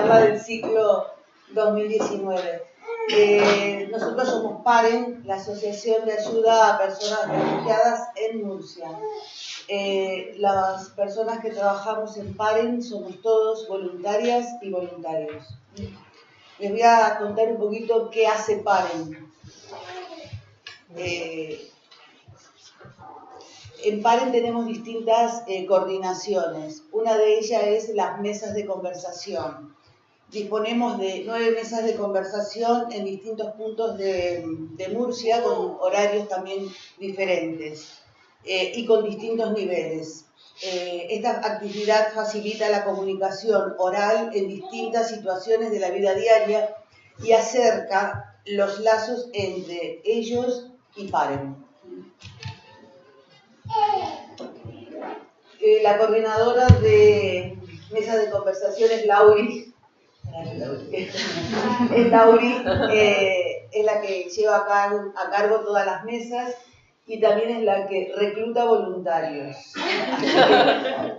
charla del ciclo 2019. Nosotros somos PAREN, la Asociación de Ayuda a Personas Refugiadas en Murcia. Las personas que trabajamos en PAREN somos todos voluntarias y voluntarios. Les voy a contar un poquito qué hace PAREN. En PAREN tenemos distintas coordinaciones. Una de ellas es las mesas de conversación. Disponemos de 9 mesas de conversación en distintos puntos de Murcia, con horarios también diferentes y con distintos niveles. Esta actividad facilita la comunicación oral en distintas situaciones de la vida diaria y acerca los lazos entre ellos y PAREN. La coordinadora de mesa de conversación es Lauri. Es la que lleva a cargo todas las mesas y también es la que recluta voluntarios.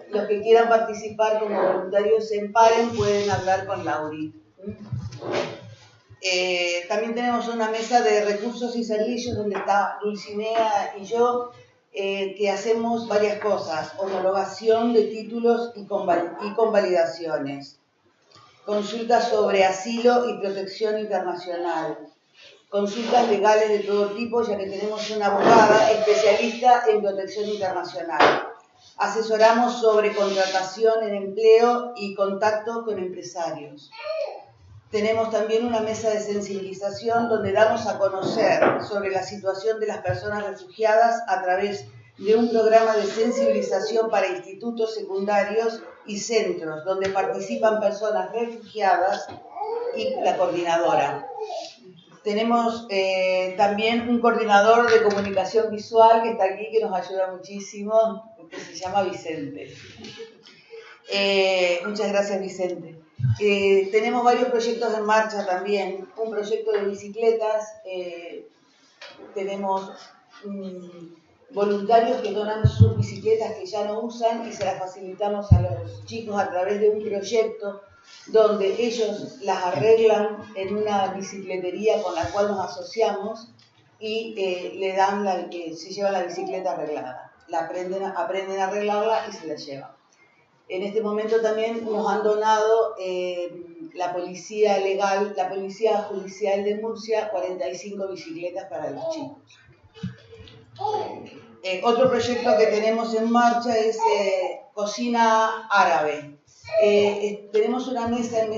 Los que quieran participar como voluntarios en PAREN pueden hablar con Lauri. También tenemos una mesa de recursos y servicios donde está Dulcinea y yo, que hacemos varias cosas: homologación de títulos y convalidaciones, consultas sobre asilo y protección internacional, consultas legales de todo tipo, ya que tenemos una abogada especialista en protección internacional. Asesoramos sobre contratación en empleo y contacto con empresarios. Tenemos también una mesa de sensibilización donde damos a conocer sobre la situación de las personas refugiadas a través de un programa de sensibilización para institutos secundarios y centros, donde participan personas refugiadas y la coordinadora. Tenemos también un coordinador de comunicación visual que está aquí, que nos ayuda muchísimo, que se llama Vicente. Muchas gracias, Vicente. Tenemos varios proyectos en marcha también. Un proyecto de bicicletas. Tenemos voluntarios que donan sus bicicletas que ya no usan y se las facilitamos a los chicos a través de un proyecto donde ellos las arreglan en una bicicletería con la cual nos asociamos y le dan se llevan la bicicleta arreglada. Aprenden a arreglarla y se la llevan. En este momento también nos han donado la policía legal, la policía judicial de Murcia, 45 bicicletas para los chicos. Otro proyecto que tenemos en marcha es cocina árabe. Tenemos una mesa en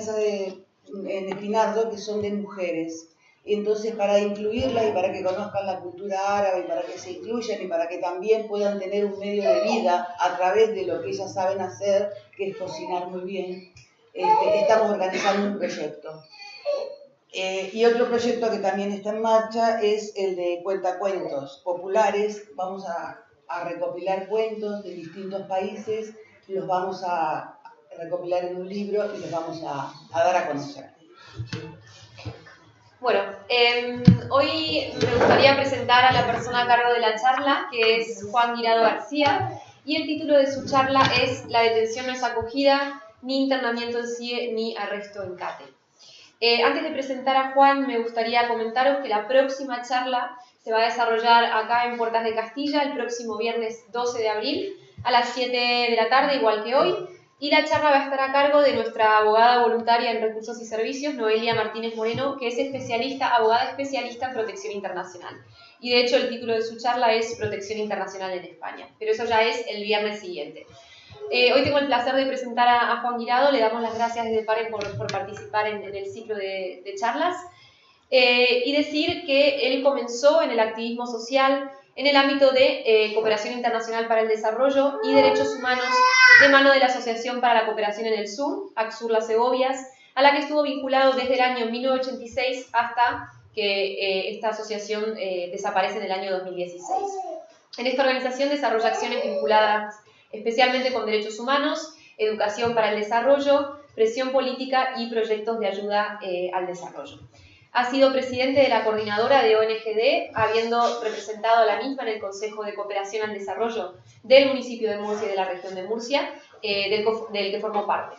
Espinardo que son de mujeres. Entonces, para incluirlas y para que conozcan la cultura árabe y para que se incluyan y para que también puedan tener un medio de vida a través de lo que ellas saben hacer, que es cocinar muy bien, estamos organizando un proyecto. Y otro proyecto que también está en marcha es el de cuentacuentos populares. Vamos a recopilar cuentos de distintos países, los vamos a recopilar en un libro y los vamos a dar a conocer. Bueno, hoy me gustaría presentar a la persona a cargo de la charla, que es Juan Guirado García, y el título de su charla es La detención no es acogida, ni internamiento en CIE, ni arresto en CATE. Antes de presentar a Juan, me gustaría comentaros que la próxima charla se va a desarrollar acá en Puertas de Castilla el próximo viernes 12 de abril a las 7 de la tarde, igual que hoy. Y la charla va a estar a cargo de nuestra abogada voluntaria en Recursos y Servicios, Noelia Martínez Moreno, que es abogada especialista en protección internacional. Y de hecho el título de su charla es Protección Internacional en España, pero eso ya es el viernes siguiente. Hoy tengo el placer de presentar a Juan Guirado. Le damos las gracias desde PAREN por participar en el ciclo de charlas. Y decir que él comenzó en el activismo social en el ámbito de cooperación internacional para el desarrollo y derechos humanos de mano de la Asociación para la Cooperación en el Sur, ACSUR Las Segovias, a la que estuvo vinculado desde el año 1986 hasta que esta asociación desaparece en el año 2016. En esta organización desarrolla acciones vinculadas especialmente con derechos humanos, educación para el desarrollo, presión política y proyectos de ayuda al desarrollo. Ha sido presidente de la coordinadora de ONGD, habiendo representado a la misma en el Consejo de Cooperación al Desarrollo del municipio de Murcia y de la región de Murcia, del que formó parte.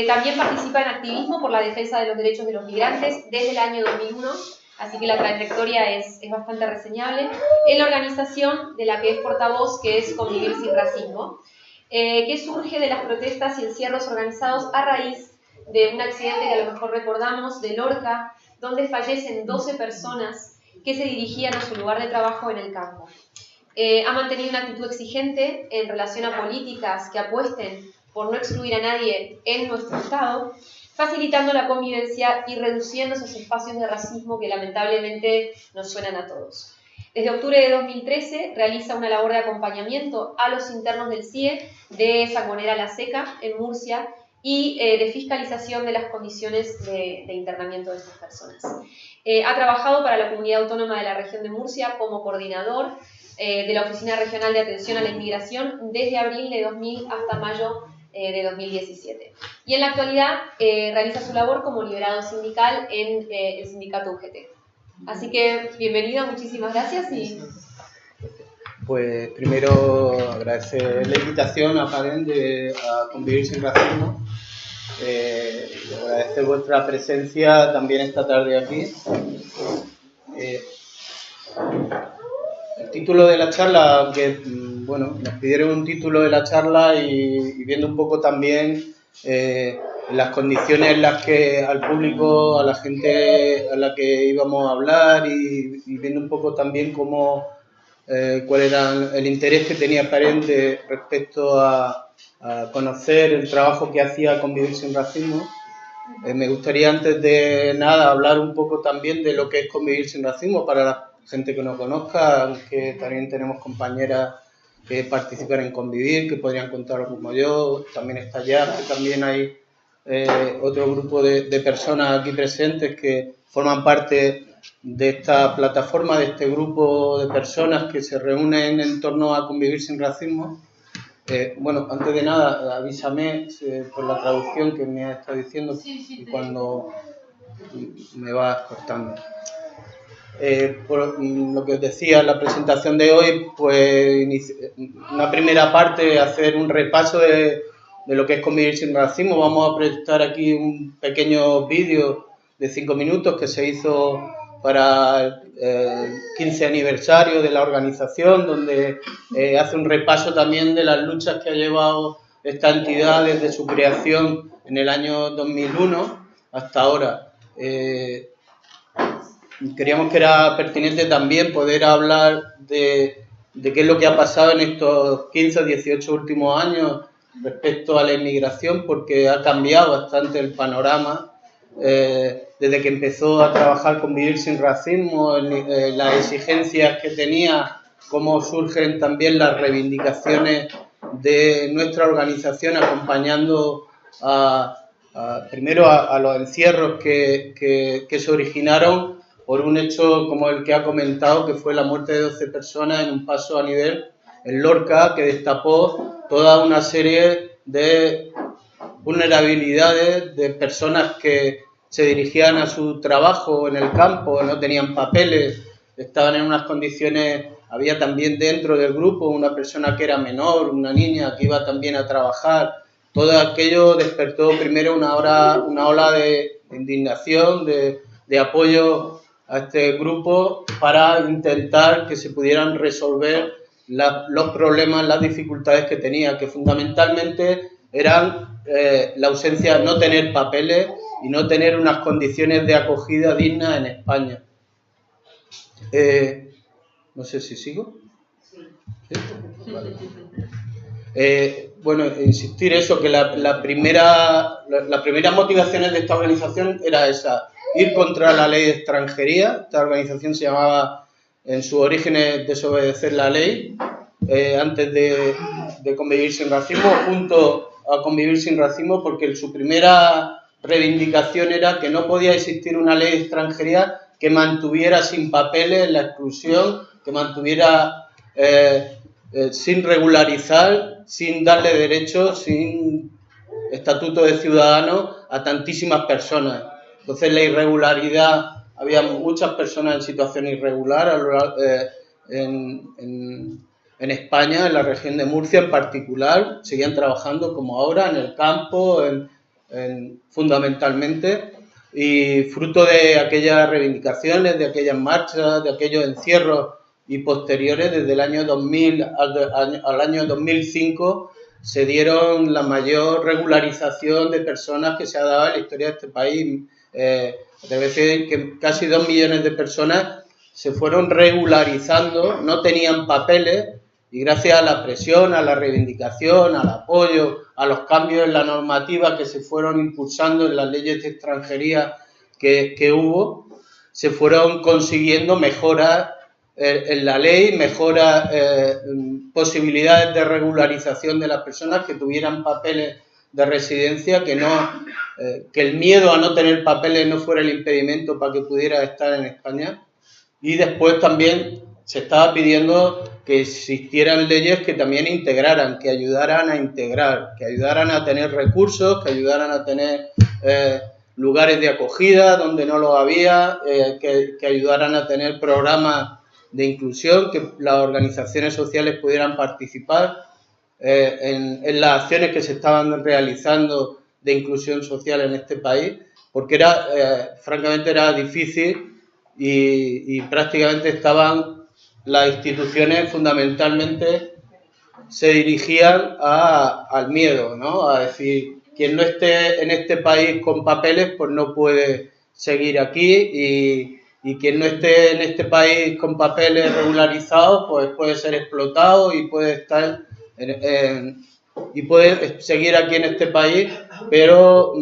También participa en activismo por la defensa de los derechos de los migrantes desde el año 2001, así que la trayectoria es bastante reseñable, en la organización de la que es portavoz, que es Convivir Sin Racismo, que surge de las protestas y encierros organizados a raíz de un accidente que a lo mejor recordamos, de Lorca, donde fallecen 12 personas que se dirigían a su lugar de trabajo en el campo. Ha mantenido una actitud exigente en relación a políticas que apuesten por no excluir a nadie en nuestro Estado, facilitando la convivencia y reduciendo esos espacios de racismo que lamentablemente nos suenan a todos. Desde octubre de 2013 realiza una labor de acompañamiento a los internos del CIE de Sangonera La Seca, en Murcia, y de fiscalización de las condiciones de internamiento de estas personas. Ha trabajado para la Comunidad Autónoma de la Región de Murcia como coordinador de la Oficina Regional de Atención a la Inmigración desde abril de 2000 hasta mayo de 2017. Y en la actualidad realiza su labor como liberado sindical en el sindicato UGT. Así que, bienvenido, muchísimas gracias. Pues primero agradecer la invitación a Karen a Convivir Sin Racismo. Agradecer vuestra presencia también esta tarde aquí. El título de la charla, aunque bueno, nos pidieron un título de la charla y viendo un poco también las condiciones en las que al público, a la gente a la que íbamos a hablar y viendo un poco también cómo cuál era el interés que tenía Parente respecto a conocer el trabajo que hacía Convivir Sin Racismo. Me gustaría antes de nada hablar un poco también de lo que es Convivir Sin Racismo para la gente que no conozca, aunque también tenemos compañeras que participan en Convivir, que podrían contar como yo. También está ya, que también hay otro grupo de personas aquí presentes que forman parte de esta plataforma, de este grupo de personas que se reúnen en torno a Convivir Sin Racismo. Bueno, antes de nada, avísame por la traducción que me has estado diciendo y cuando me vas cortando. Por lo que os decía en la presentación de hoy, pues una primera parte, hacer un repaso de lo que es Convivir Sin Racismo. Vamos a presentar aquí un pequeño vídeo de 5 minutos que se hizo para el 15 aniversario de la organización, donde hace un repaso también de las luchas que ha llevado esta entidad desde su creación en el año 2001 hasta ahora. Queríamos que era pertinente también poder hablar de qué es lo que ha pasado en estos 15 o 18 últimos años respecto a la inmigración, porque ha cambiado bastante el panorama desde que empezó a trabajar Convivir Sin Racismo, las exigencias que tenía, cómo surgen también las reivindicaciones de nuestra organización acompañando primero a los encierros que se originaron por un hecho como el que ha comentado, que fue la muerte de 12 personas en un paso a nivel en Lorca, que destapó toda una serie de vulnerabilidades de personas que se dirigían a su trabajo en el campo, no tenían papeles, estaban en unas condiciones. Había también dentro del grupo una persona que era menor, una niña que iba también a trabajar. Todo aquello despertó primero una ola de indignación, de apoyo a este grupo para intentar que se pudieran resolver los problemas, las dificultades que tenía, que fundamentalmente eran la ausencia, no tener papeles y no tener unas condiciones de acogida dignas en España. No sé si sigo. ¿Sí? Vale. Bueno, insistir eso, que las primeras motivaciones de esta organización era esa, ir contra la ley de extranjería. Esta organización se llamaba, en sus orígenes, Desobedecer la Ley, antes de Convivir Sin Racismo, junto a Convivir Sin Racismo, porque su primera reivindicación era que no podía existir una ley de extranjería que mantuviera sin papeles la exclusión, que mantuviera sin regularizar, sin darle derechos, sin estatuto de ciudadano a tantísimas personas. Entonces la irregularidad, había muchas personas en situación irregular en España, en la región de Murcia en particular, seguían trabajando como ahora en el campo, en fundamentalmente, y fruto de aquellas reivindicaciones, de aquellas marchas, de aquellos encierros y posteriores, desde el año 2000 al año 2005, se dieron la mayor regularización de personas que se ha dado en la historia de este país. Debe decir que casi 2 millones de personas se fueron regularizando, no tenían papeles, y gracias a la presión, a la reivindicación, al apoyo, a los cambios en la normativa que se fueron impulsando en las leyes de extranjería que hubo, se fueron consiguiendo mejoras en la ley, mejoras, posibilidades de regularización de las personas que tuvieran papeles de residencia, que el miedo a no tener papeles no fuera el impedimento para que pudiera estar en España. Y después también se estaba pidiendo que existieran leyes que también integraran, que ayudaran a integrar, que ayudaran a tener recursos, que ayudaran a tener lugares de acogida donde no lo había, que ayudaran a tener programas de inclusión, que las organizaciones sociales pudieran participar en las acciones que se estaban realizando de inclusión social en este país, porque francamente era difícil y prácticamente estaban las instituciones fundamentalmente se dirigían al miedo, ¿no? A decir, quien no esté en este país con papeles, pues no puede seguir aquí, y quien no esté en este país con papeles regularizados, pues puede ser explotado y puede estar y puede seguir aquí en este país, pero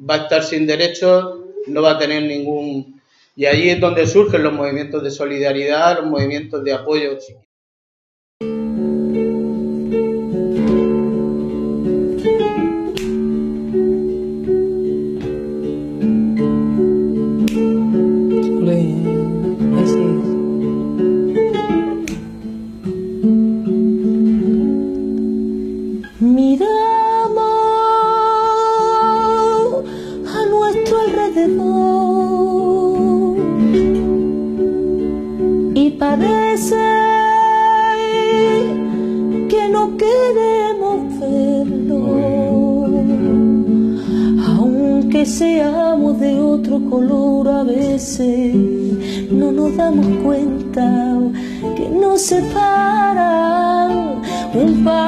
va a estar sin derechos, no va a tener ningún... Y allí es donde surgen los movimientos de solidaridad, los movimientos de apoyo. Seamos de otro color, a veces no nos damos cuenta que nos separan un par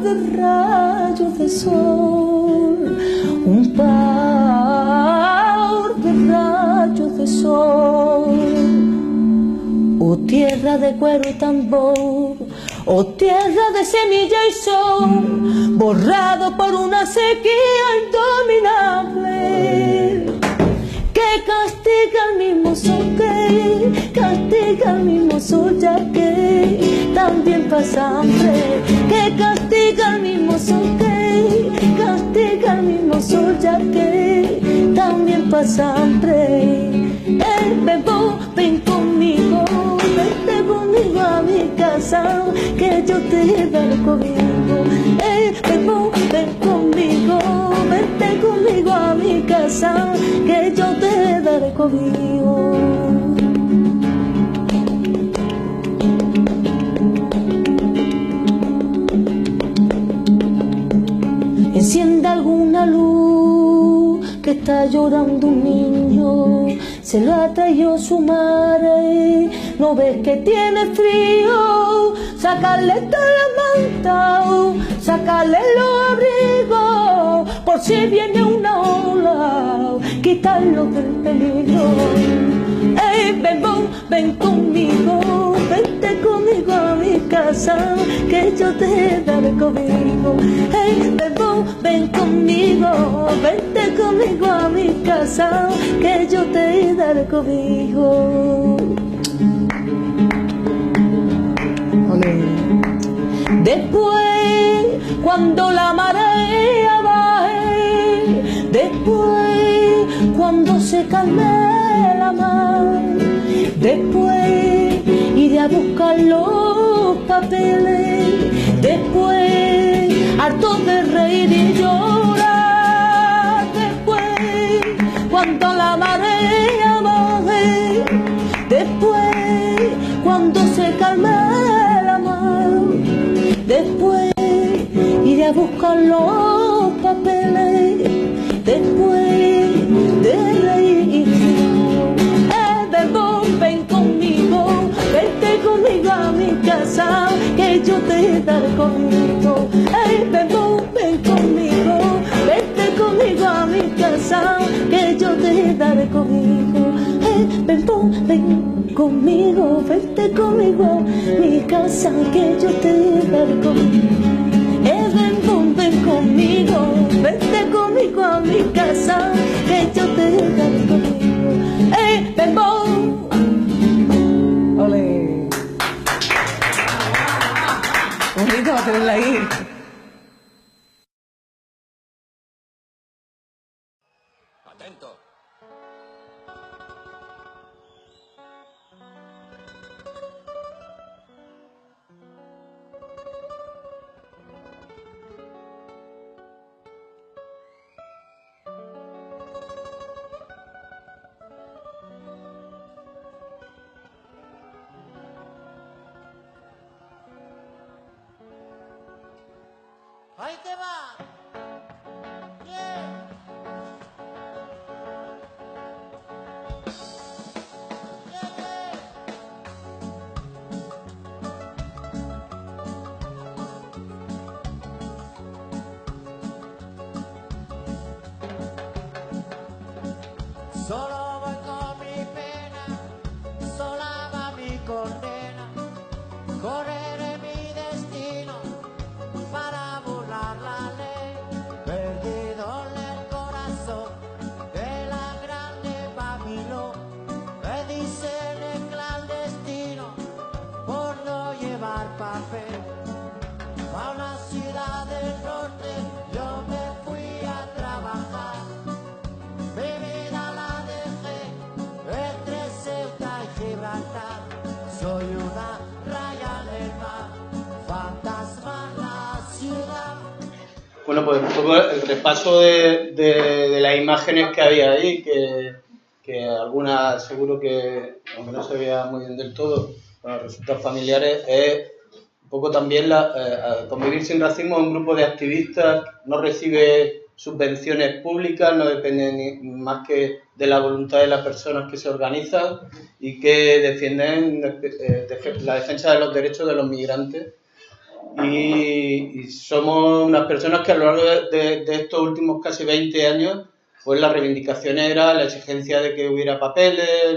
de rayos de sol, un par de rayos de sol. Oh tierra de cuero y tambor, oh tierra de semilla y sol, borrado por una sequía indominable, que castiga al mismo sol, que castiga al mismo sol, ya que también pasa hambre, que castiga al mismo sol, que castiga al mismo sol, ya que también pasa hambre. Bebo, ven conmigo, vente conmigo a mi casa, que yo te daré cobijo. Bebo, ven conmigo, vente conmigo a mi casa, que yo te daré cobijo. Encienda alguna luz, que está llorando un niño, se lo ha traído su madre, no ves que tiene frío, sacarle toda la manta, sacarle los abrigos, por si viene una ola, quitarlo del peligro. Bebo, ven conmigo, vente conmigo a mi casa, que yo te daré cobijo. Bebo, ven conmigo, vente conmigo a mi casa, que yo te daré cobijo. Después, cuando la marea baje, después, cuando se calme la mar, después iré a buscar los papeles, después harto de reír y llorar, después cuando la marea baje, después cuando se calme la mar, después iré a buscar los conmigo. Ey, ven conmigo, vete conmigo a mi casa, que yo te daré conmigo. Ey, ven conmigo, vete conmigo a mi casa, que yo te daré conmigo. Ven conmigo, vete conmigo a mi casa, que yo te daré conmigo. Ven, ole. Bonito va a tenerla ahí. Atento. Ahí te va. Yeah. Solo voy con mi pena, sola va mi condena, correré mi destino para burlar la ley, perdido en el corazón de la grande Babilón, me dicen el clandestino por no llevar papel, a una ciudad del norte yo me fui a trabajar. Mi vida la dejé entre Ceuta y Gibraltar. Soy una raya en el mar, fantasma en la ciudad. Bueno, pues un poco el repaso de las imágenes que había ahí, que algunas seguro que, aunque no se vea muy bien del todo, bueno, resultan familiares, es un poco también Convivir sin Racismo. Un grupo de activistas, no recibe subvenciones públicas, no depende ni más que de la voluntad de las personas que se organizan y que defienden la defensa de los derechos de los migrantes. Y somos unas personas que a lo largo de estos últimos casi 20 años, pues la reivindicación era la exigencia de que hubiera papeles,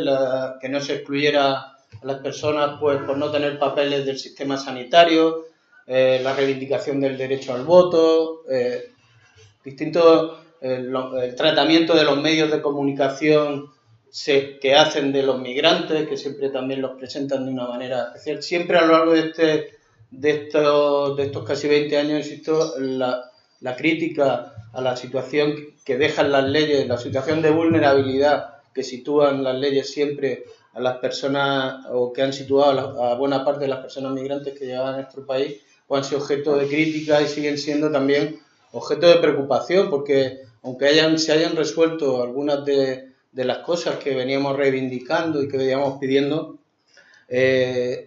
que no se excluyera a las personas pues por no tener papeles del sistema sanitario, la reivindicación del derecho al voto, el tratamiento de los medios de comunicación que hacen de los migrantes, que siempre también los presentan de una manera especial. Siempre a lo largo de estos casi 20 años, insisto, la crítica a la situación que dejan las leyes, la situación de vulnerabilidad que sitúan las leyes siempre a las personas, o que han situado a buena parte de las personas migrantes que llegan a nuestro país, pues han sido objeto de crítica y siguen siendo también objeto de preocupación, porque aunque se hayan resuelto algunas de las cosas que veníamos reivindicando y que veníamos pidiendo,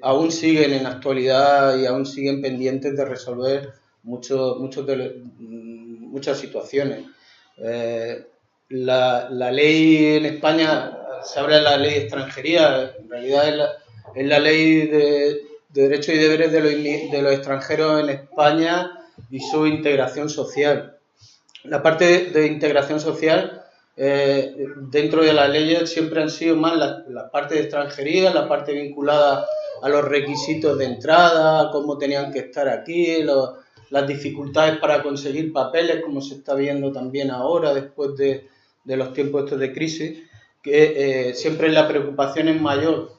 aún siguen en la actualidad y aún siguen pendientes de resolver muchas situaciones. La ley en España, se habla de la ley de extranjería, en realidad es la ley de derechos y deberes de los extranjeros en España y su integración social. La parte de integración social, dentro de las leyes siempre han sido más la parte de extranjería, la parte vinculada a los requisitos de entrada, cómo tenían que estar aquí, las dificultades para conseguir papeles, como se está viendo también ahora después de los tiempos estos de crisis, que siempre la preocupación es mayor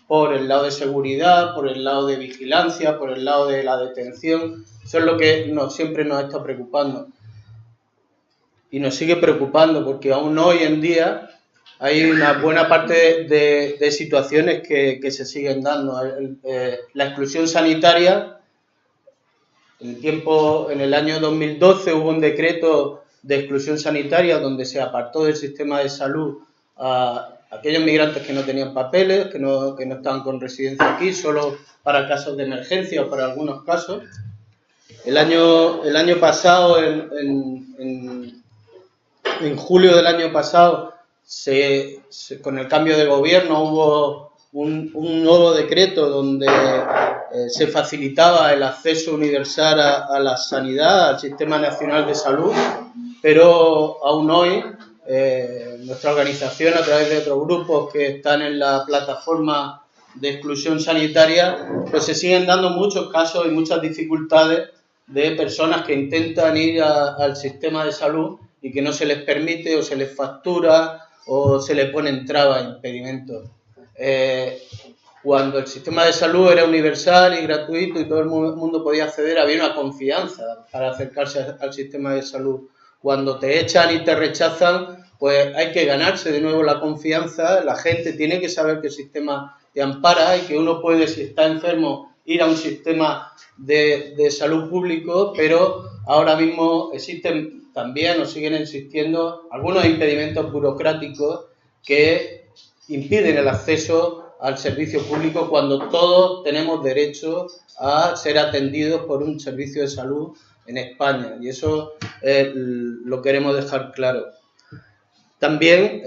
por el lado de seguridad, por el lado de vigilancia, por el lado de la detención. Eso es lo que siempre nos está preocupando. Y nos sigue preocupando porque aún hoy en día hay una buena parte de situaciones que se siguen dando. La exclusión sanitaria, en el año 2012 hubo un decreto de exclusión sanitaria donde se apartó del sistema de salud a aquellos migrantes que no tenían papeles, que no estaban con residencia aquí, solo para casos de emergencia o para algunos casos. El año pasado, en julio del año pasado, con el cambio de gobierno hubo un nuevo decreto donde se facilitaba el acceso universal a la sanidad, al Sistema Nacional de Salud, pero aún hoy nuestra organización, a través de otros grupos que están en la plataforma de exclusión sanitaria, pues se siguen dando muchos casos y muchas dificultades de personas que intentan ir al sistema de salud y que no se les permite o se les factura o se les ponen trabas, impedimentos. Cuando el sistema de salud era universal y gratuito y todo el mundo podía acceder, había una confianza para acercarse al sistema de salud. Cuando te echan y te rechazan, pues hay que ganarse de nuevo la confianza. La gente tiene que saber que el sistema te ampara y que uno puede, si está enfermo, ir a un sistema de salud público, pero ahora mismo existen también o siguen existiendo algunos impedimentos burocráticos que impiden el acceso al servicio público cuando todos tenemos derecho a ser atendidos por un servicio de salud en España, y eso lo queremos dejar claro. También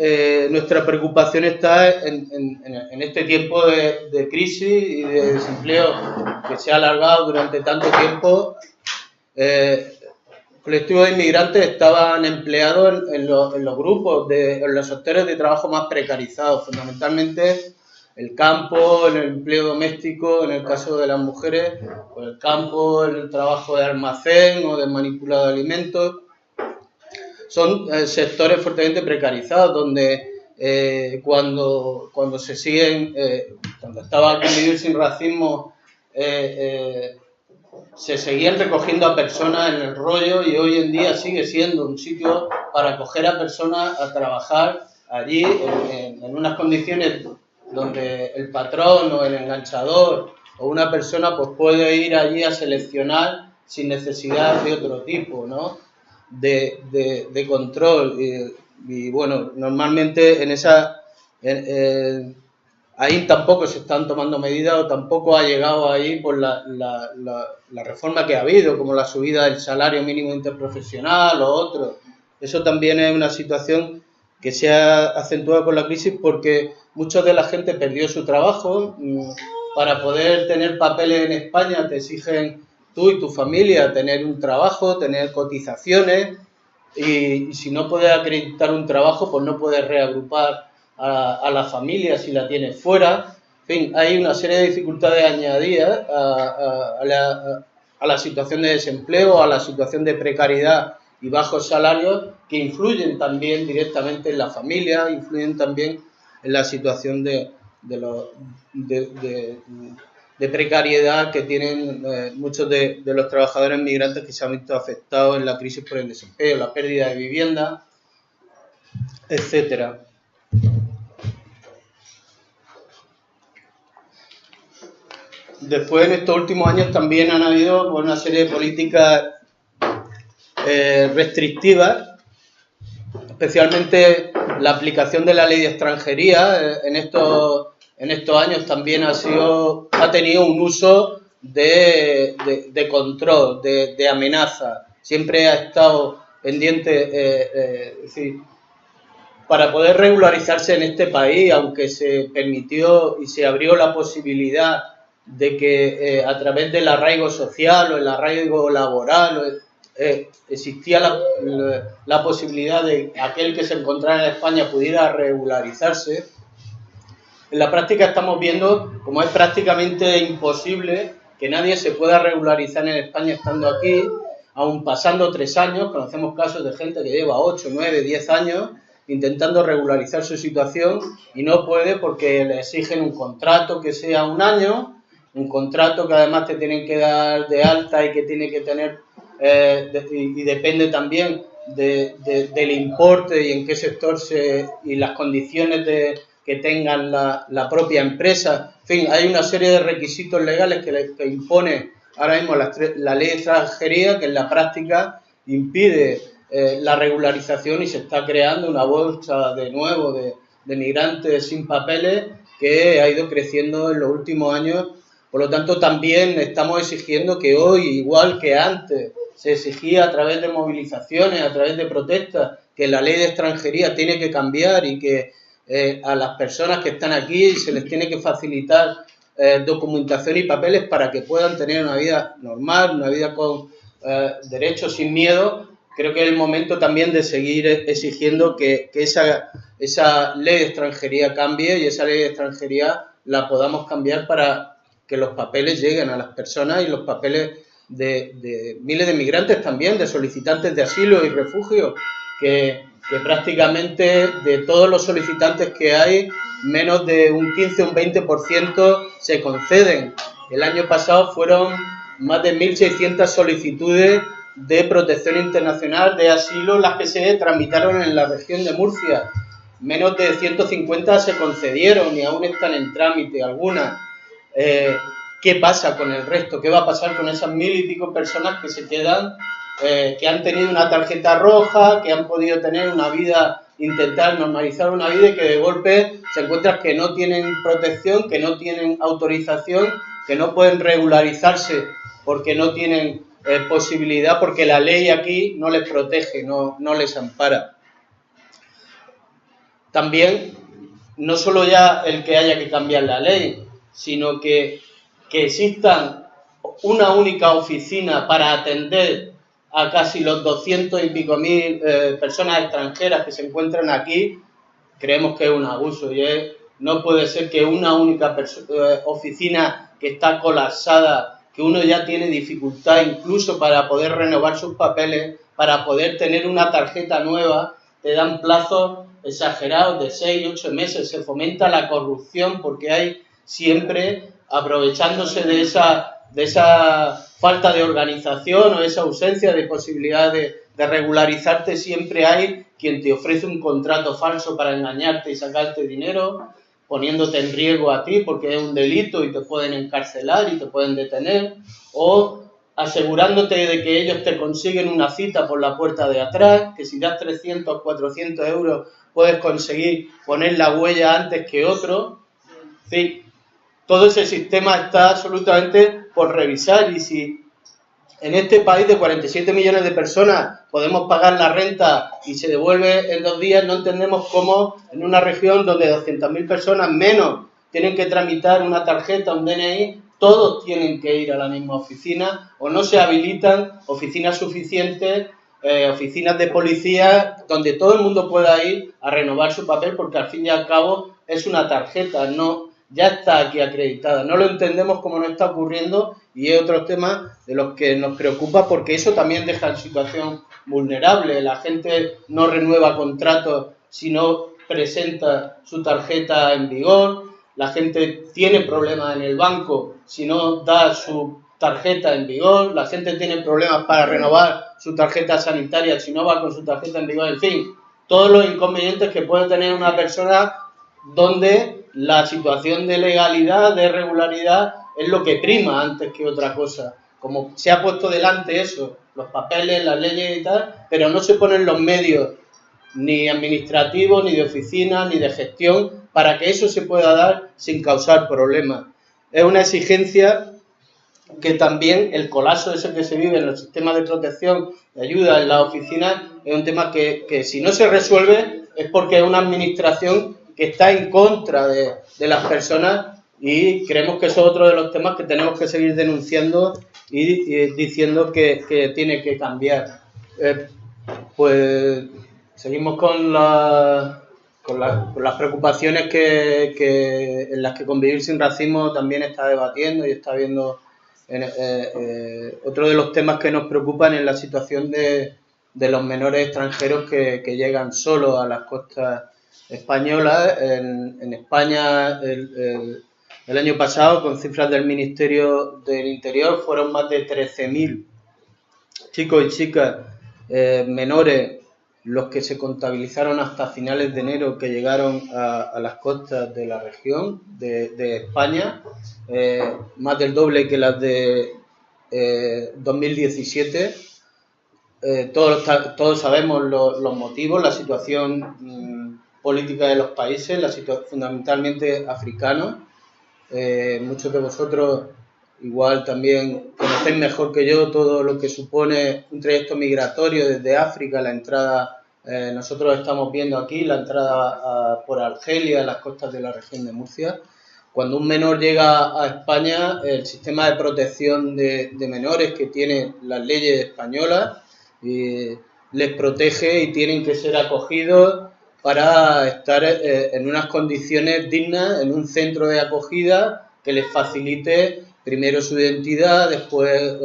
nuestra preocupación está en este tiempo de crisis y de desempleo que se ha alargado durante tanto tiempo. Colectivos de inmigrantes estaban empleados en los grupos, en los sectores de trabajo más precarizados, fundamentalmente el campo, el empleo doméstico, en el caso de las mujeres, pues el campo, el trabajo de almacén o de manipulado de alimentos. Son sectores fuertemente precarizados donde cuando se siguen, cuando estaba Convivir sin Racismo, se seguían recogiendo a personas en el rollo, y hoy en día sigue siendo un sitio para acoger a personas a trabajar allí en unas condiciones donde el patrón o el enganchador o una persona pues puede ir allí a seleccionar sin necesidad de otro tipo, ¿no?, de control. Y bueno, normalmente ahí tampoco se están tomando medidas, o tampoco ha llegado ahí por la reforma que ha habido, como la subida del salario mínimo interprofesional o otro. Eso también es una situación que se ha acentuado con la crisis, porque mucha de la gente perdió su trabajo. Para poder tener papeles en España te exigen tú y tu familia tener un trabajo, tener cotizaciones, y si no puedes acreditar un trabajo, pues no puedes reagrupar a la familia si la tienes fuera. En fin, hay una serie de dificultades añadidas a la situación de desempleo, a la situación de precariedad y bajos salarios, que influyen también directamente en la familia, influyen también en la situación de precariedad que tienen muchos de los trabajadores migrantes que se han visto afectados en la crisis por el desempleo, la pérdida de vivienda, etcétera. Después, en estos últimos años también han habido una serie de políticas restrictivas, especialmente la aplicación de la ley de extranjería. En estos años también ha tenido un uso de control, de amenaza. Siempre ha estado pendiente, es decir, para poder regularizarse en este país, aunque se permitió y se abrió la posibilidad de que a través del arraigo social o el arraigo laboral existía la posibilidad de que aquel que se encontrara en España pudiera regularizarse. En la práctica estamos viendo como es prácticamente imposible que nadie se pueda regularizar en España estando aquí, aun pasando 3 años. Conocemos casos de gente que lleva 8, 9, 10 años intentando regularizar su situación y no puede, porque le exigen un contrato que sea 1 año, un contrato que además te tienen que dar de alta y que tiene que tener, y depende también del importe y en qué sector y las condiciones que tengan la propia empresa. En fin, hay una serie de requisitos legales que impone ahora mismo la ley de extranjería, que en la práctica impide la regularización, y se está creando una bolsa de nuevo de migrantes sin papeles que ha ido creciendo en los últimos años. Por lo tanto, también estamos exigiendo que hoy, igual que antes, se exigía a través de movilizaciones, a través de protestas, que la ley de extranjería tiene que cambiar y que a las personas que están aquí se les tiene que facilitar documentación y papeles para que puedan tener una vida normal, una vida con derechos sin miedo. Creo que es el momento también de seguir exigiendo que esa ley de extranjería cambie, y esa ley de extranjería la podamos cambiar para que los papeles lleguen a las personas, y los papeles de miles de migrantes también, de solicitantes de asilo y refugio, que prácticamente de todos los solicitantes que hay, menos de un 15 o un 20% se conceden. El año pasado fueron más de 1.600 solicitudes de protección internacional de asilo las que se tramitaron en la región de Murcia. Menos de 150 se concedieron y aún están en trámite algunas. ¿Qué pasa con el resto? ¿Qué va a pasar con esas 1.000 y pico personas que se quedan, que han tenido una tarjeta roja, que han podido tener una vida, intentar normalizar una vida, y que de golpe se encuentran que no tienen protección, que no tienen autorización, que no pueden regularizarse porque no tienen posibilidad, porque la ley aquí no les protege, no les ampara? También, no solo ya el que haya que cambiar la ley, sino que existan una única oficina para atender a casi los 200 y pico mil personas extranjeras que se encuentran aquí. Creemos que es un abuso, y no puede ser que una única oficina que está colapsada, que uno ya tiene dificultad incluso para poder renovar sus papeles, para poder tener una tarjeta nueva, te dan plazos exagerados de 6, 8 meses. Se fomenta la corrupción porque hay siempre, aprovechándose de esa falta de organización o esa ausencia de posibilidad de regularizarte, siempre hay quien te ofrece un contrato falso para engañarte y sacarte dinero, poniéndote en riesgo a ti porque es un delito y te pueden encarcelar y te pueden detener, o asegurándote de que ellos te consiguen una cita por la puerta de atrás, que si das 300, 400 euros puedes conseguir poner la huella antes que otro. Sí, todo ese sistema está absolutamente por revisar, y si en este país de 47 millones de personas podemos pagar la renta y se devuelve en 2 días, no entendemos cómo en una región donde 200.000 personas menos tienen que tramitar una tarjeta, un DNI, todos tienen que ir a la misma oficina, o no se habilitan oficinas suficientes, oficinas de policía, donde todo el mundo pueda ir a renovar su papel, porque al fin y al cabo es una tarjeta, no, ya está aquí acreditada. No lo entendemos cómo no está ocurriendo, y es otro tema de los que nos preocupa, porque eso también deja en situación vulnerable. La gente no renueva contratos si no presenta su tarjeta en vigor, la gente tiene problemas en el banco si no da su tarjeta en vigor, la gente tiene problemas para renovar su tarjeta sanitaria si no va con su tarjeta en vigor, en fin, todos los inconvenientes que puede tener una persona donde la situación de legalidad, de regularidad, es lo que prima antes que otra cosa. Como se ha puesto delante eso, los papeles, las leyes y tal, pero no se ponen los medios ni administrativos, ni de oficina, ni de gestión, para que eso se pueda dar sin causar problemas. Es una exigencia que también el colapso ese que se vive en los sistemas de protección y ayuda en las oficinas es un tema que si no se resuelve es porque es una administración que está en contra de las personas, y creemos que eso es otro de los temas que tenemos que seguir denunciando y diciendo que tiene que cambiar. Pues seguimos con las preocupaciones en las que Convivir sin Racismo también está debatiendo y está viendo. Otro de los temas que nos preocupan es la situación de los menores extranjeros que llegan solos a las costas españolas. En España, el año pasado, con cifras del Ministerio del Interior, fueron más de 13.000 chicos y chicas menores los que se contabilizaron hasta finales de enero, que llegaron a las costas de la región de España, más del doble que las de 2017. Todos sabemos los motivos, la situación política de los países, la situación fundamentalmente africana. Muchos de vosotros igual también conocéis mejor que yo todo lo que supone un trayecto migratorio desde África, la entrada, nosotros estamos viendo aquí la entrada por Argelia, a las costas de la región de Murcia, cuando un menor llega a España, el sistema de protección de menores que tiene las leyes españolas les protege y tienen que ser acogidos para estar en unas condiciones dignas, en un centro de acogida que les facilite primero su identidad, después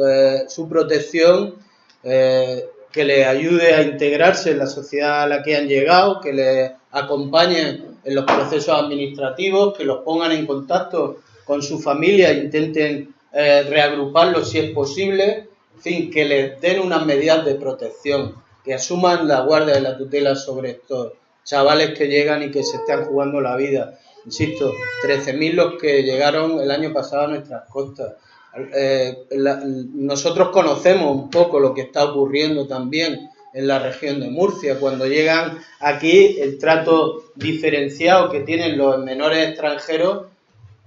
su protección, que les ayude a integrarse en la sociedad a la que han llegado, que les acompañen en los procesos administrativos, que los pongan en contacto con su familia e intenten reagruparlos si es posible, en fin, que les den unas medidas de protección, que asuman la guardia y la tutela sobre estos chavales que llegan y que se están jugando la vida. Insisto, 13.000 los que llegaron el año pasado a nuestras costas. Nosotros conocemos un poco lo que está ocurriendo también en la región de Murcia. Cuando llegan aquí, el trato diferenciado que tienen los menores extranjeros,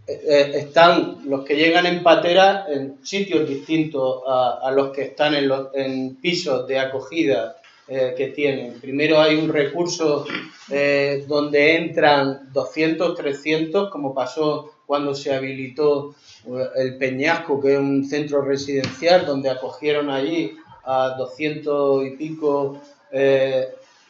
están los que llegan en patera en sitios distintos a los que están en pisos de acogida que tienen. Primero hay un recurso donde entran 200, 300, como pasó cuando se habilitó el Peñasco, que es un centro residencial donde acogieron allí a 200 y pico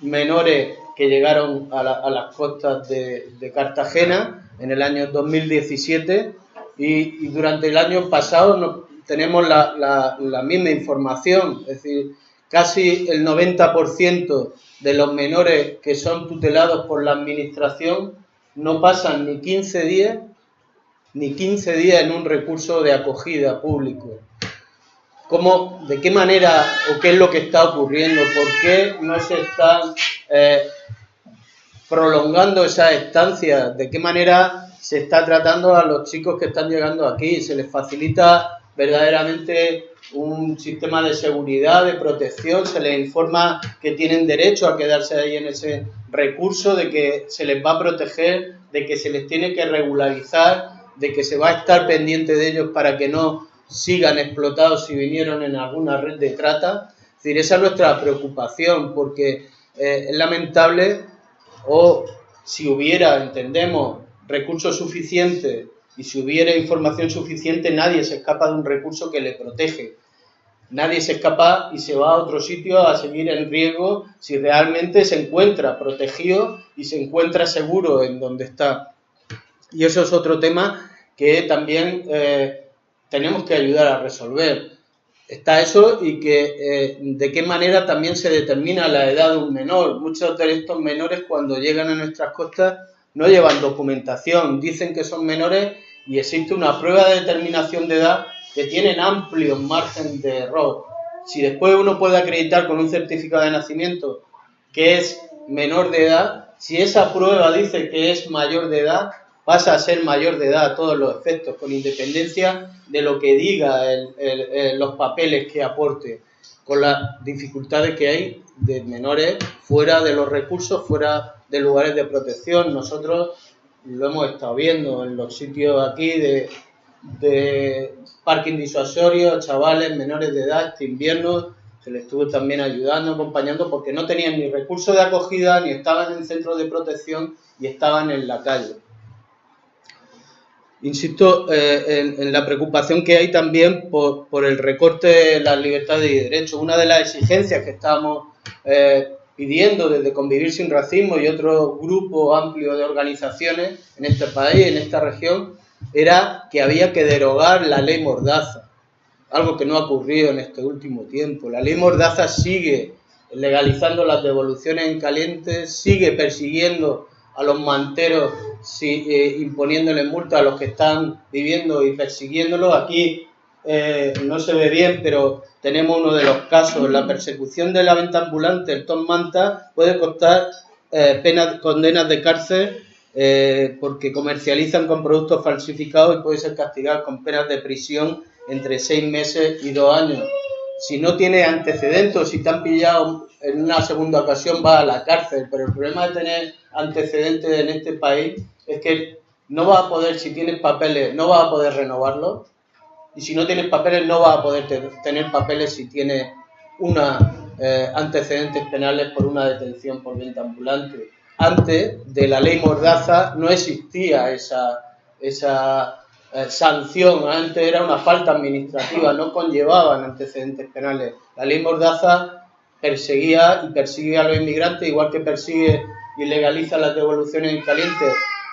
menores que llegaron a las costas de Cartagena en el año 2017, y durante el año pasado tenemos la misma información, es decir, casi el 90% de los menores que son tutelados por la administración no pasan ni 15 días en un recurso de acogida público. ¿De qué manera o qué es lo que está ocurriendo? ¿Por qué no se están prolongando esas estancias? ¿De qué manera se está tratando a los chicos que están llegando aquí? ¿Se les facilita verdaderamente un sistema de seguridad, de protección? ¿Se les informa que tienen derecho a quedarse ahí en ese recurso, de que se les va a proteger, de que se les tiene que regularizar, de que se va a estar pendiente de ellos para que no sigan explotados si vinieron en alguna red de trata? Es decir, esa es nuestra preocupación, porque es lamentable, o si hubiera, entendemos, recursos suficientes y si hubiera información suficiente, nadie se escapa de un recurso que le protege. Nadie se escapa y se va a otro sitio a seguir en riesgo si realmente se encuentra protegido y se encuentra seguro en donde está. Y eso es otro tema que también tenemos que ayudar a resolver. Está eso, y que de qué manera también se determina la edad de un menor. Muchos de estos menores, cuando llegan a nuestras costas, no llevan documentación, dicen que son menores y existe una prueba de determinación de edad que tienen amplios márgenes de error. Si después uno puede acreditar con un certificado de nacimiento que es menor de edad, si esa prueba dice que es mayor de edad, pasa a ser mayor de edad a todos los efectos, con independencia de lo que diga los papeles que aporte, con las dificultades que hay de menores fuera de los recursos, fuera de lugares de protección. Nosotros lo hemos estado viendo en los sitios aquí de parking disuasorio, chavales menores de edad. Este invierno se les estuvo también ayudando, acompañando, porque no tenían ni recursos de acogida, ni estaban en centros de protección y estaban en la calle. Insisto en la preocupación que hay también por el recorte de las libertades y derechos. Una de las exigencias que estábamos pidiendo desde Convivir Sin Racismo y otro grupo amplio de organizaciones en este país, en esta región, era que había que derogar la ley Mordaza, algo que no ha ocurrido en este último tiempo. La ley Mordaza sigue legalizando las devoluciones en caliente, sigue persiguiendo a los manteros, imponiéndoles multas a los que están viviendo y persiguiéndolos. Aquí no se ve bien, pero tenemos uno de los casos. La persecución de la venta ambulante, el Tom Manta, puede costar condenas de cárcel porque comercializan con productos falsificados, y puede ser castigado con penas de prisión entre 6 meses y 2 años. Si no tiene antecedentes, o si te han pillado en una segunda ocasión, vas a la cárcel. Pero el problema de tener antecedentes en este país es que no vas a poder, si tienes papeles, no vas a poder renovarlos. Y si no tienes papeles, no vas a poder tener papeles si tienes antecedentes penales por una detención por venta ambulante. Antes de la ley Mordaza no existía esa sanción. Antes era una falta administrativa, no conllevaban antecedentes penales. La ley Mordaza perseguía y persigue a los inmigrantes, igual que persigue y legaliza las devoluciones en caliente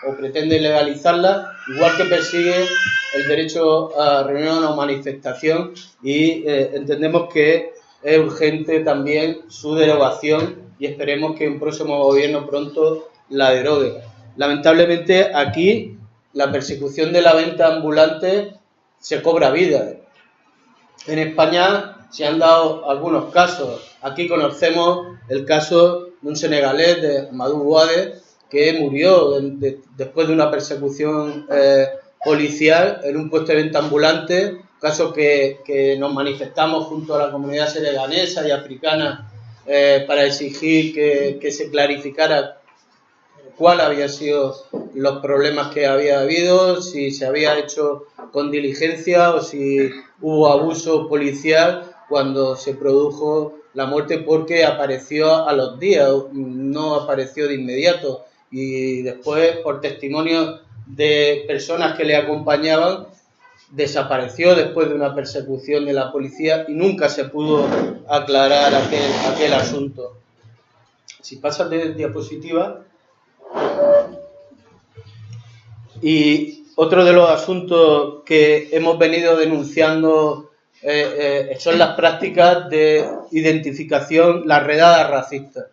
o pretende legalizarlas, igual que persigue el derecho a reunión o manifestación, y entendemos que es urgente también su derogación y esperemos que un próximo gobierno pronto la derogue. Lamentablemente aquí la persecución de la venta ambulante se cobra vida. En España se han dado algunos casos. Aquí conocemos el caso de un senegalés, de Amadou Wade, que murió después de una persecución policial en un puesto de venta ambulante, caso que nos manifestamos junto a la comunidad senegalesa y africana para exigir que se clarificara cuál había sido los problemas que había habido, si se había hecho con diligencia o si hubo abuso policial cuando se produjo la muerte, porque apareció a los días, no apareció de inmediato, y después, por testimonio de personas que le acompañaban, desapareció después de una persecución de la policía y nunca se pudo aclarar aquel asunto. Si pasas de diapositiva. Y otro de los asuntos que hemos venido denunciando son las prácticas de identificación, las redadas racistas.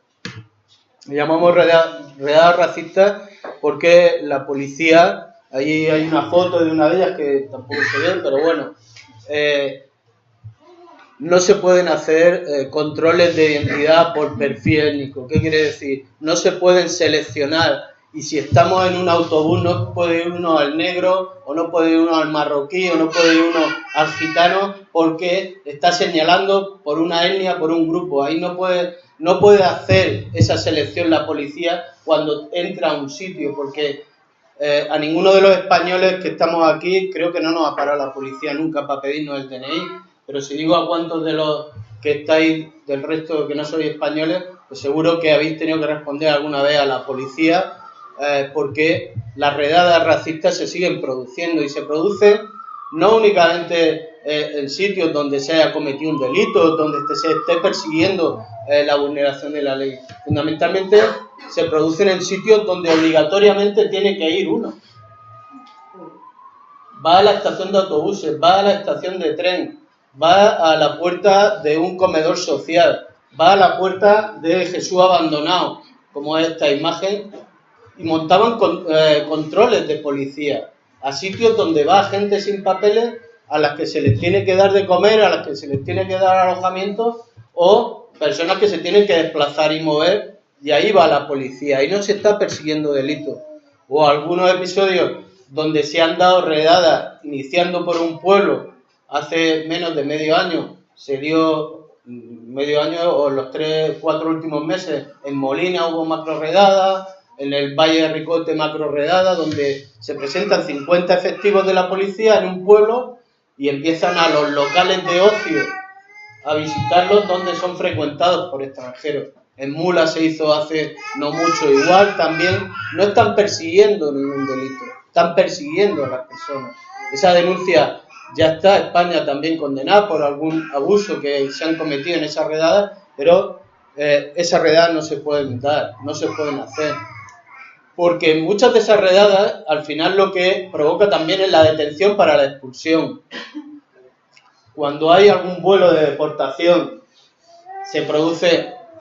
Le llamamos redadas racistas porque la policía, ahí hay una foto de una de ellas que tampoco se ve, pero bueno, no se pueden hacer controles de identidad por perfil étnico. ¿Qué quiere decir? No se pueden seleccionar. Y si estamos en un autobús, no puede ir uno al negro, o no puede ir uno al marroquí, o no puede ir uno al gitano, porque está señalando por una etnia, por un grupo. Ahí no puede hacer esa selección la policía cuando entra a un sitio, porque a ninguno de los españoles que estamos aquí, creo que no nos ha parado la policía nunca para pedirnos el DNI, pero si digo a cuántos de los que estáis del resto que no sois españoles, pues seguro que habéis tenido que responder alguna vez a la policía, porque las redadas racistas se siguen produciendo y se producen no únicamente en sitios donde se haya cometido un delito, donde se esté persiguiendo la vulneración de la ley. Fundamentalmente se producen en sitios donde obligatoriamente tiene que ir uno. Va a la estación de autobuses, va a la estación de tren, va a la puerta de un comedor social, va a la puerta de Jesús abandonado, como es esta imagen, y montaban controles de policía a sitios donde va gente sin papeles, a las que se les tiene que dar de comer, a las que se les tiene que dar alojamiento, o personas que se tienen que desplazar y mover, y ahí va la policía. Ahí no se está persiguiendo delitos. O algunos episodios donde se han dado redadas iniciando por un pueblo hace menos de medio año. Se dio medio año o los 3-4 últimos meses en Molina hubo macro redadas, en el Valle de Ricote macro redada, donde se presentan 50 efectivos de la policía en un pueblo y empiezan a los locales de ocio a visitarlos, donde son frecuentados por extranjeros. En Mula se hizo hace no mucho igual, también no están persiguiendo ningún delito, están persiguiendo a las personas. Esa denuncia ya está, España también condenada por algún abuso que se han cometido en esas redadas, pero esas redadas no se pueden dar, no se pueden hacer. Porque muchas de esas redadas, al final lo que provoca también es la detención para la expulsión. Cuando hay algún vuelo de deportación,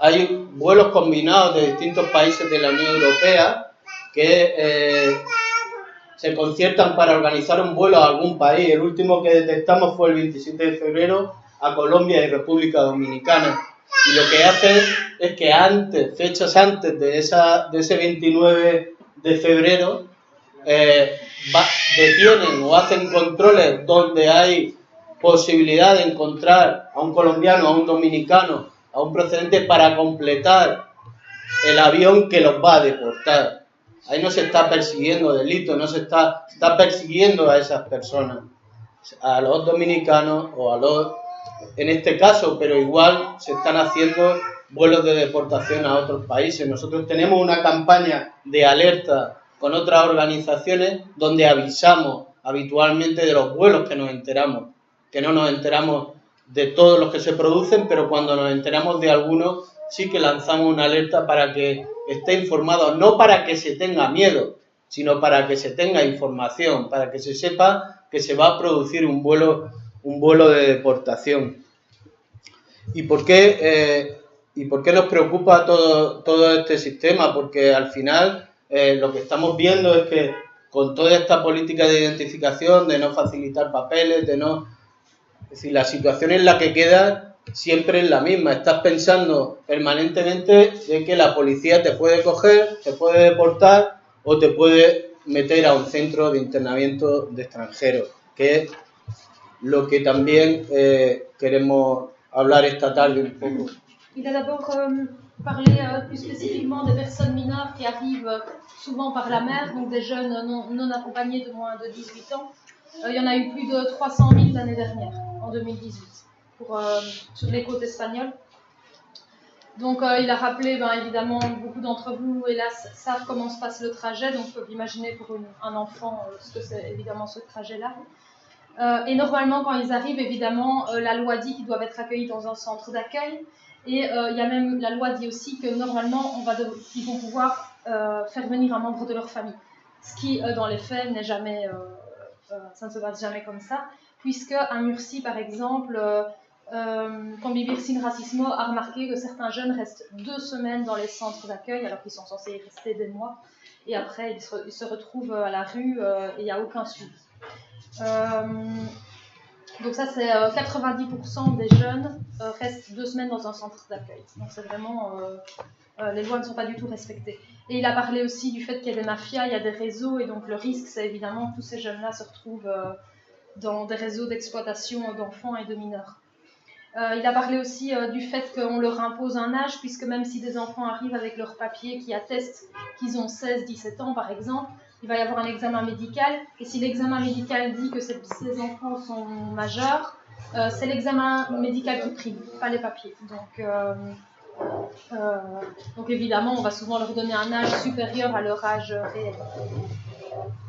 hay vuelos combinados de distintos países de la Unión Europea que se conciertan para organizar un vuelo a algún país. El último que detectamos fue el 27 de febrero a Colombia y República Dominicana. Y lo que hacen es que fechas antes de ese 29 de febrero, detienen o hacen controles donde hay posibilidad de encontrar a un colombiano, a un dominicano, a un procedente para completar el avión que los va a deportar. Ahí no se está persiguiendo delitos, no se está persiguiendo a esas personas, a los dominicanos o a los, en este caso, pero igual se están haciendo vuelos de deportación a otros países. Nosotros tenemos una campaña de alerta con otras organizaciones donde avisamos habitualmente de los vuelos que nos enteramos, que no nos enteramos de todos los que se producen, pero cuando nos enteramos de algunos sí que lanzamos una alerta para que esté informado, no para que se tenga miedo, sino para que se tenga información, para que se sepa que se va a producir un vuelo de deportación. ¿Y por qué nos preocupa todo este sistema? Porque al final lo que estamos viendo es que con toda esta política de identificación, de no facilitar papeles, es decir, la situación en la que queda siempre es la misma. Estás pensando permanentemente de que la policía te puede coger, te puede deportar o te puede meter a un centro de internamiento de extranjeros, que es lo que también queremos hablar esta tarde un poco. Il a d'abord parlé plus spécifiquement des personnes mineures qui arrivent souvent par la mer, donc des jeunes non accompagnés de moins de 18 ans. Il y en a eu plus de 300 000 l'année dernière, en 2018, sur les côtes espagnoles. Donc il a rappelé, évidemment, beaucoup d'entre vous, hélas, savent comment se passe le trajet, donc peuvent imaginer pour un enfant ce que c'est évidemment ce trajet-là. Et normalement, quand ils arrivent, évidemment, la loi dit qu'ils doivent être accueillis dans un centre d'accueil. Et il y a même, la loi dit aussi que normalement, ils vont pouvoir faire venir un membre de leur famille. Ce qui, dans les faits, n'est jamais, ça ne se passe jamais comme ça, puisque à Murcie, par exemple, Convivir Sin Racismo a remarqué que certains jeunes restent 2 semaines dans les centres d'accueil, alors qu'ils sont censés y rester des mois, et après, ils se retrouvent à la rue et il n'y a aucun suivi. Donc ça, c'est 90% des jeunes restent 2 semaines dans un centre d'accueil. Donc c'est vraiment, les lois ne sont pas du tout respectées. Et il a parlé aussi du fait qu'il y a des mafias, il y a des réseaux, et donc le risque, c'est évidemment que tous ces jeunes-là se retrouvent dans des réseaux d'exploitation d'enfants et de mineurs. Il a parlé aussi du fait qu'on leur impose un âge, puisque même si des enfants arrivent avec leurs papiers qui attestent qu'ils ont 16-17 ans, par exemple, il va y avoir un examen médical, et si l'examen médical dit que ces enfants sont majeurs, c'est l'examen médical qui prime, pas les papiers. Donc évidemment, on va souvent leur donner un âge supérieur à leur âge réel.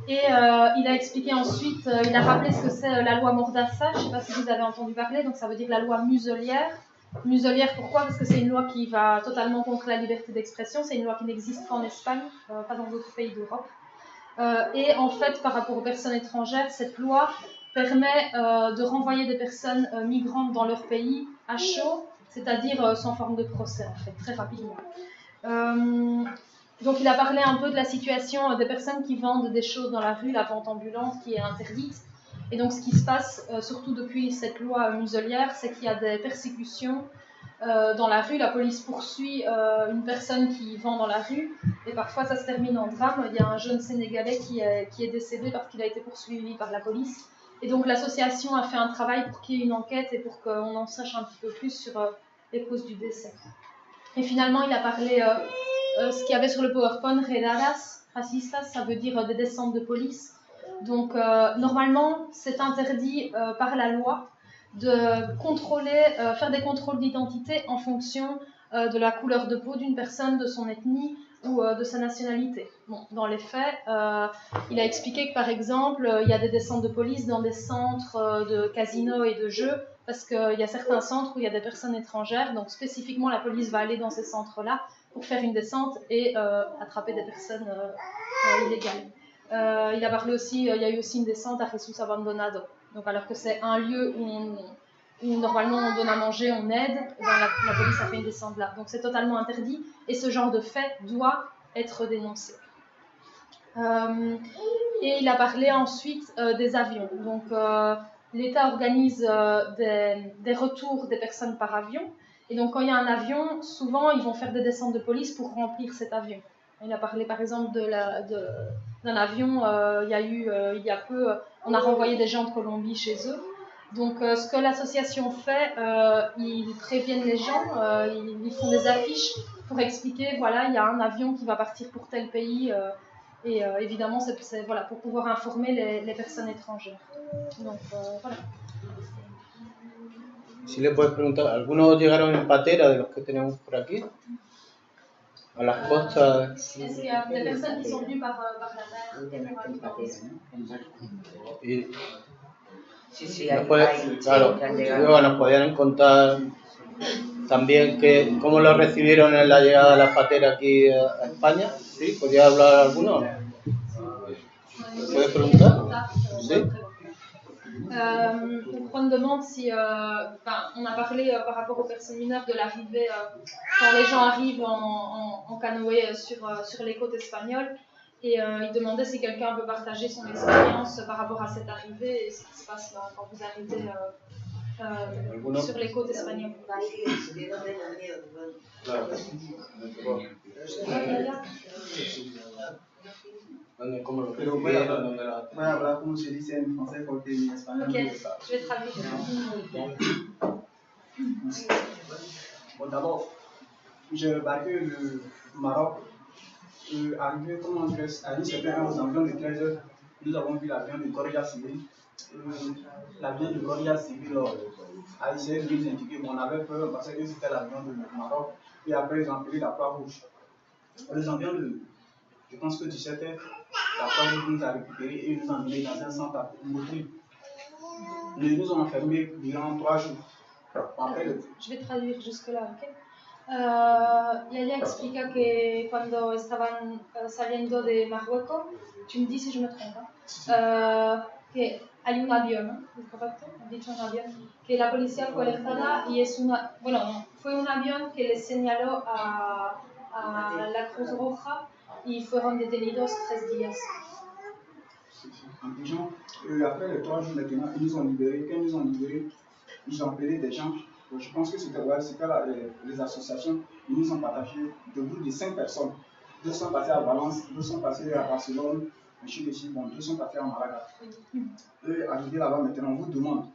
Et il a expliqué ensuite, il a rappelé ce que c'est la loi Mordassa, je ne sais pas si vous avez entendu parler, donc ça veut dire la loi muselière. Muselière, pourquoi? Parce que c'est une loi qui va totalement contre la liberté d'expression, c'est une loi qui n'existe qu'en Espagne, pas dans d'autres pays d'Europe. Et en fait, par rapport aux personnes étrangères, cette loi permet de renvoyer des personnes migrantes dans leur pays à chaud, c'est-à-dire sans forme de procès, en fait, très rapidement. Donc il a parlé un peu de la situation des personnes qui vendent des choses dans la rue, la vente ambulante qui est interdite. Et donc ce qui se passe, surtout depuis cette loi muselière, c'est qu'il y a des persécutions dans la rue. La police poursuit une personne qui vend dans la rue, et parfois ça se termine en drame. Il y a un jeune Sénégalais qui est décédé parce qu'il a été poursuivi par la police. Et donc l'association a fait un travail pour qu'il y ait une enquête et pour qu'on en sache un petit peu plus sur les causes du décès. Et finalement, il a parlé ce qu'il y avait sur le PowerPoint, redadas racistas, ça veut dire des descentes de police. Donc normalement, c'est interdit par la loi de contrôler, faire des contrôles d'identité en fonction de la couleur de peau d'une personne, de son ethnie ou de sa nationalité. Bon, dans les faits, il a expliqué que par exemple, il y a des descentes de police dans des centres de casinos et de jeux, parce qu'il y a certains centres où il y a des personnes étrangères, donc spécifiquement la police va aller dans ces centres-là pour faire une descente et attraper des personnes illégales. Il a parlé aussi, il y a eu aussi une descente à Jesus Abandonado, donc alors que c'est un lieu où normalement on donne à manger, on aide, la police a fait une descente là. Donc c'est totalement interdit et ce genre de fait doit être dénoncé. Et il a parlé ensuite des avions. Donc l'État organise des retours des personnes par avion. Et donc quand il y a un avion, souvent ils vont faire des descentes de police pour remplir cet avion. Il a parlé par exemple d'un avion, il y a peu, on a renvoyé des gens de Colombie chez eux. Donc ce que l'association fait, ils préviennent les gens, ils font des affiches pour expliquer, voilà, il y a un avion qui va partir pour tel pays, et évidemment c'est voilà, pour pouvoir informer les personnes étrangères. Donc voilà. Si le puedes preguntar, ¿algunos llegaron en patera de los que tenemos por aquí? a las costas. Est-ce qu'il y a des personnes qui sont venues par la mer Y Sí, nos claro, luego nos podían contar también cómo lo recibieron en la llegada de la patera aquí a España. ¿Sí? ¿Podría hablar alguno? ¿Puedes preguntar? ¿Sí? Donc on demande si, on a parlé par rapport aux personnes mineures de l'arrivée, quand les gens arrivent en canoë sur les côtes espagnoles, et il demandait si quelqu'un peut partager son expérience par rapport à cette arrivée et ce qui se passe là, quand vous arrivez sur les côtes espagnoles. ¿Cómo lo Pero voy a hablar como se dice en francés porque en español Ok, no me gusta. je vais traduire. Bon, d'abord, j'ai remarqué le Maroc arrivé comment dire, à une certaine heure aux environs de 13 heures. Nous avons vu l'avion de Gorgia Civil. L'avion de Gorgia Civil a essayé de nous indiquer qu'on avait peur parce que c'était l'avion du Maroc. Et après, ils ont appelé la Croix-Rouge. Les environs de, je pense que 17 heures, la Croix-Rouge nous a récupérés et nous ont emmenés dans un centre à Moutri. Ils nous ont enfermés durant 3 jours. Après, Je vais traduire jusque-là, ¿ok? Y ella explica que cuando estaban saliendo de Marruecos, tu me dis si je me trompe, que hay un avión, ¿no? ¿Correcto? ¿Has dicho un avión? Que la policía fue alertada y es una, bueno, fue un avión que les señaló a la Cruz Roja y fueron detenidos 3 días. En pigeon, après les 3 jours maintenant, ils nous ont libérés. Quand ils nous ont libérés, ils ont appelé des gens. Je pense que c'était les associations. Ils nous ont partagé de groupe de 5 personnes. 2 sont passés à Valence, 2 sont passés à Barcelone, bon, 2 sont passés à Malaga. Eux, arrivés là-bas maintenant, on vous demande,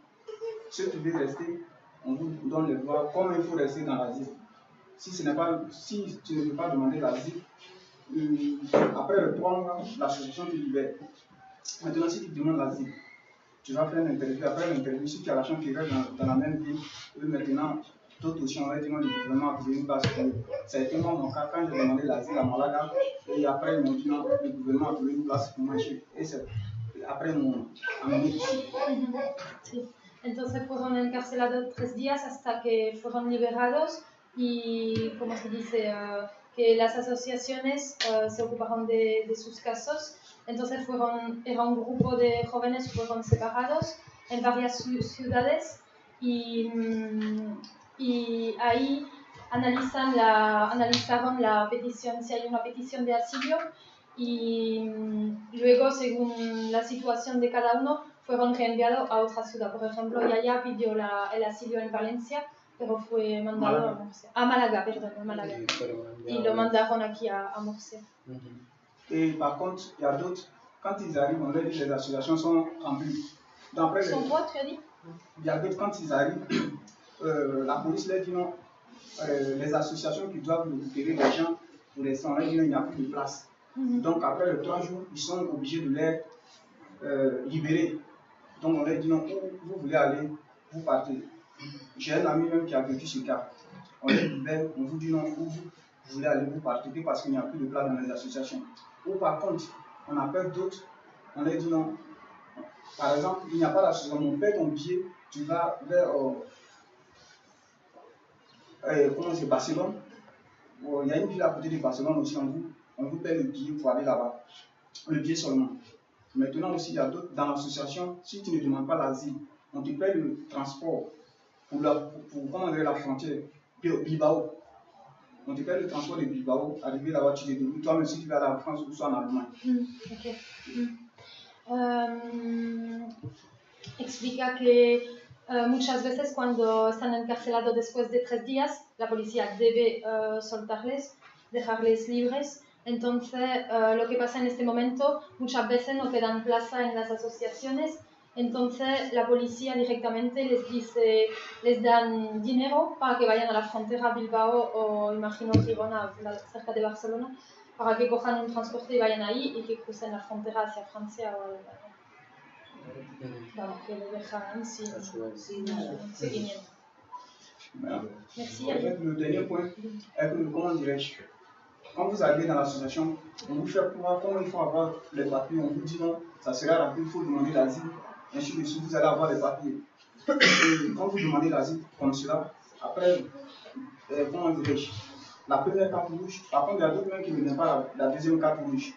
si tu veux rester, on vous donne les droits, comment il faut rester dans l'asile. Si tu ne veux pas demander l'asile, après les 3 mois, l'association te libère. Maintenant, si tu demandes l'asile, tu vas faire une interview. Après l'interview, si tu as la chance de rester dans la même ville, eux maintenant, d'autres aussi, on va dire le gouvernement a trouvé une place pour eux. Ça a été moi mon cas quand j'ai demandé l'asile à Malaga. Et après, ils m'ont dit non, le gouvernement a trouvé une place pour moi. Et après, ils m'ont amené ici. Sí. Entonces fueron encarcelados 3 días hasta que fueron liberados y, como se dice, que las asociaciones se ocuparon de sus casos. Entonces era un grupo de jóvenes que fueron separados en varias ciudades y ahí analizaron la petición, si hay una petición de asilo y luego, según la situación de cada uno, fueron reenviados a otra ciudad. Por ejemplo, Yaya pidió el asilo en Valencia, pero fue mandado a Murcia. A Málaga, perdón, a Málaga. Y lo mandaron aquí a Murcia. Et par contre, il y a d'autres, quand ils arrivent, on leur dit que les associations sont remplies. Sont quoi, tu as dit? Il y a d'autres, quand ils arrivent, la police leur dit non, les associations qui doivent récupérer les gens pour les soins, on leur dit non, il n'y a plus de place. Donc après les 3 jours, ils sont obligés de les libérer. Donc on leur dit non, où vous voulez aller, vous partez. J'ai un ami même qui a vécu ce cas. On les libère, on vous dit non, où vous voulez aller, vous partez parce qu'il n'y a plus de place dans les associations. Ou par contre, on appelle d'autres, on leur dit non. Par exemple, il n'y a pas d'association, on paie ton billet, tu vas vers Barcelone. Il y a une ville à côté de Barcelone aussi, on vous paie le billet pour aller là-bas. Le billet seulement. Maintenant aussi, il y a d'autres dans l'association, si tu ne demandes pas l'asile, on te paie le transport pour comment dire, la frontière, Bilbao. On te paie le transport de Bilbao, arriver là-bas, tu te débrouilles toi-même si tu vas aller en France ou soit en Allemagne. Okay. Explica que muchas veces cuando están encarcelados después de 3 días, la policía debe soltarles, dejarles libres. Entonces, lo que pasa en este momento, muchas veces no quedan plaza en las asociaciones. Entonces, la policía directamente les dan dinero para que vayan a la frontera Bilbao o, imagino, Girona, cerca de Barcelona, para que cojan un transporte y vayan ahí y que crucen la frontera hacia Francia o Alemania. Vamos, que lo dejan sin seguimiento. Voilà. Merci. En fait, le dernier point est que, comment dirais-je, Quand vous arrivez dans l'association, on vous fait voir comment il faut avoir les papiers. On vous dit non, ça sera rapide, il faut demander l'asile. Ainsi de suite, vous allez avoir les papiers. Et quand vous demandez l'asile comme cela, après, comment dirais-je, la première carte rouge, par contre, il y a d'autres mecs qui ne donnent pas la deuxième carte rouge.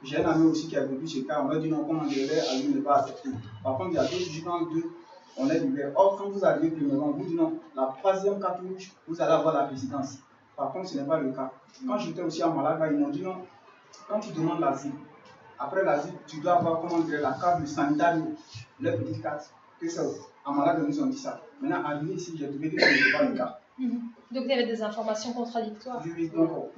J'ai un ami aussi qui a vécu ce cas, on m'a dit non, comment dirais je ne pas accepter. Par contre, il y a d'autres gens, deux, on est libéré. Or, quand vous arrivez premièrement, on vous dit non, la troisième carte rouge, vous allez avoir la résidence. Par contre, ce n'est pas le cas. Quand j'étais aussi à Malaga, ils m'ont dit non, quand tu demandes l'asile, après l'asile, tu dois avoir comment dire, la carte sanitaire, les petites cartes. Que ça, à Malaga, nous ont dit ça. Maintenant, arrivé ici, j'ai trouvé que ce n'était pas le cas. Donc, il y avait des informations contradictoires. Oui, donc,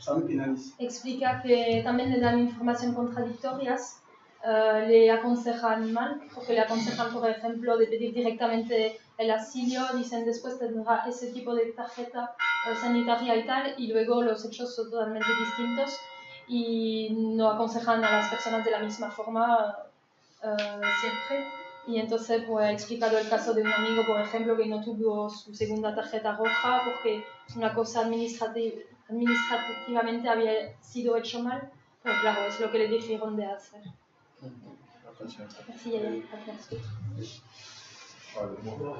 ça me pénalise. Explica que también le dan información contradictorias, le aconsejan mal, porque le aconsejan, por ejemplo, de pedir directamente el asilo, dicen después tendrá ese tipo de tarjeta sanitaria y tal, y luego los hechos son totalmente distintos y no aconsejan a las personas de la misma forma siempre. Y entonces pues, he explicado el caso de un amigo, por ejemplo, que no tuvo su segunda tarjeta roja porque una cosa administrativamente había sido hecho mal, pero claro, es lo que le dijeron de hacer. Merci, Yaya.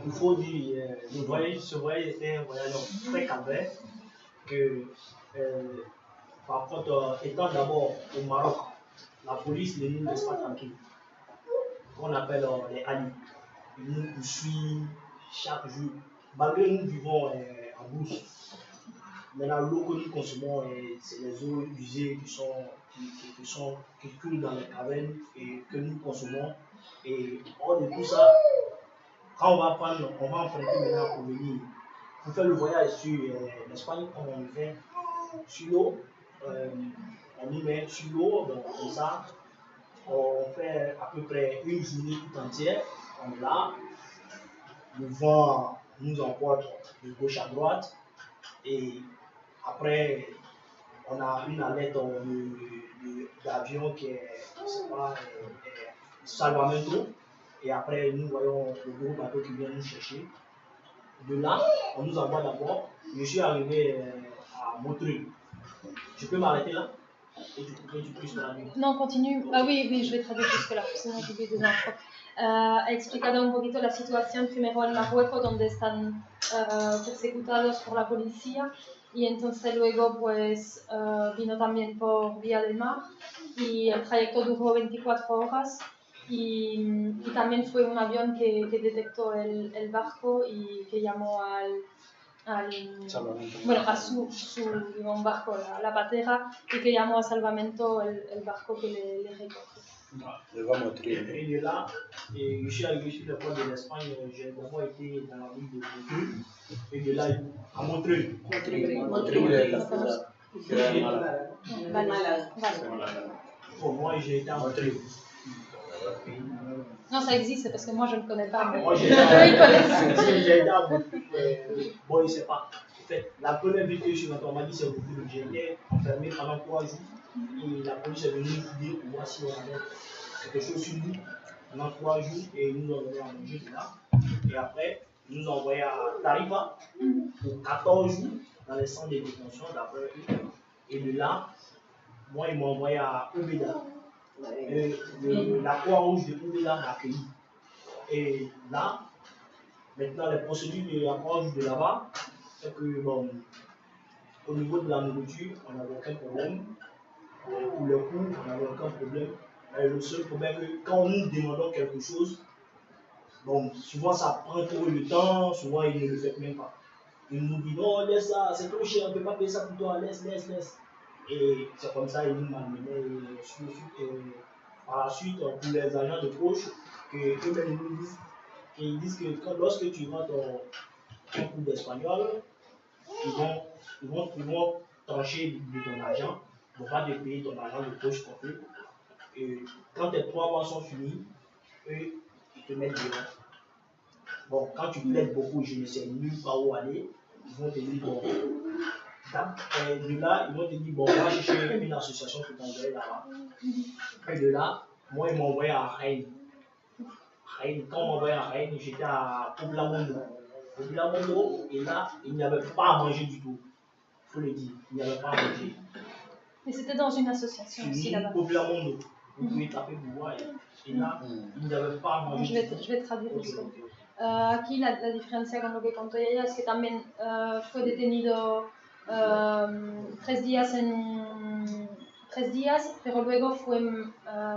Il faut dire, ce voyage était un voyage très calme, que par contre, étant d'abord au Maroc, la police ne nous laisse pas tranquilles. Qu'on appelle les Ali. Ils nous poursuivent chaque jour. Malgré nous vivons en bourse. Maintenant, l'eau que nous consommons, c'est les eaux usées qui coulent dans les cavernes et que nous consommons. Et hors de tout ça, quand on va emprunter maintenant pour venir, pour faire le voyage sur l'Espagne, comme on le fait sur l'eau, on y met sur l'eau, donc comme ça. On fait à peu près une journée tout entière, on est là, le vent nous emporte de gauche à droite et après on a une alerte d'avion qui est, Salvamento et après nous voyons le gros bateau qui vient nous chercher. De là, on nous envoie d'abord, je suis arrivé à Montreuil. Je peux m'arrêter là? No, continúo. Oui, je vais traduire jusque-là, sinon j'ai oublié des infos. He explicado un poquito la situación primero en Marruecos, donde están persecutados por la policía, y entonces luego pues vino también por vía del mar, y el trayecto duró 24 horas, y también fue un avión que detectó el barco y que llamó a su barco, la patera, y que llamó a Salvamento el barco que le recoge. Et de là, je suis arrivé sur le port de l'Espagne, j'ai d'abord été dans la ville de Montreuil, et de là à Montreuil. Pour moi, j'ai été à Montreuil. Non, ça existe parce que moi je ne connais pas. Mais moi j'ai été à Montreuil. Bon, il ne sait pas. En fait, la première ville que je suis rentré, on m'a dit c'est Montreuil. J'ai été enfermé pendant 3 jours et la police est venue nous dire pour voir si on avait quelque chose sur nous pendant 3 jours et ils nous ont donné à manger de là. Et après, ils nous ont envoyé à Tarifa pour 14 jours dans les centres de détention d'après eux. Et de là, moi ils m'ont envoyé à Oubeda. La Croix-Rouge de Oubeda m'a accueilli. Et là, maintenant les procédures de la Croix-Rouge de là-bas, c'est que bon, au niveau de la nourriture, on n'avait aucun problème. Pour le coup, on n'avait aucun problème. Le seul problème, c'est que quand nous demandons quelque chose, bon, souvent ça prend trop le temps, souvent ils ne le font même pas. Ils nous disent non, laisse ça, c'est trop cher, on ne peut pas payer ça pour toi, laisse. Et c'est comme ça qu'ils nous m'amenaient. Par la suite, pour les agents de poche, eux-mêmes ils disent que lorsque tu rentres en cours d'espagnol, ils vont trancher de ton argent, pour pas te payer ton argent de poche complet. Et quand tes 3 mois sont finis, eux, ils te mettent dehors. Bon, quand tu plaides beaucoup, je ne sais nulle part où aller, ils vont te dire bon. De là, ils vont te dire bon, on va chercher une association qui t'envoie là-bas. Et de là, moi, ils m'ont envoyé à Rennes. Quand on m'a envoyé à Rennes, j'étais à Poblamondo. Et là, il n'y avait pas à manger du tout. faut le dire, il n'y avait pas à manger. Mais c'était dans une association aussi là-bas. Populairement, vous pouvez taper pour voir. Et là, il n'y avait pas à manger. Je vais traduire esto. Aquí la diferencia con lo que contó ella es que también fue detenido 3 días, pero luego fue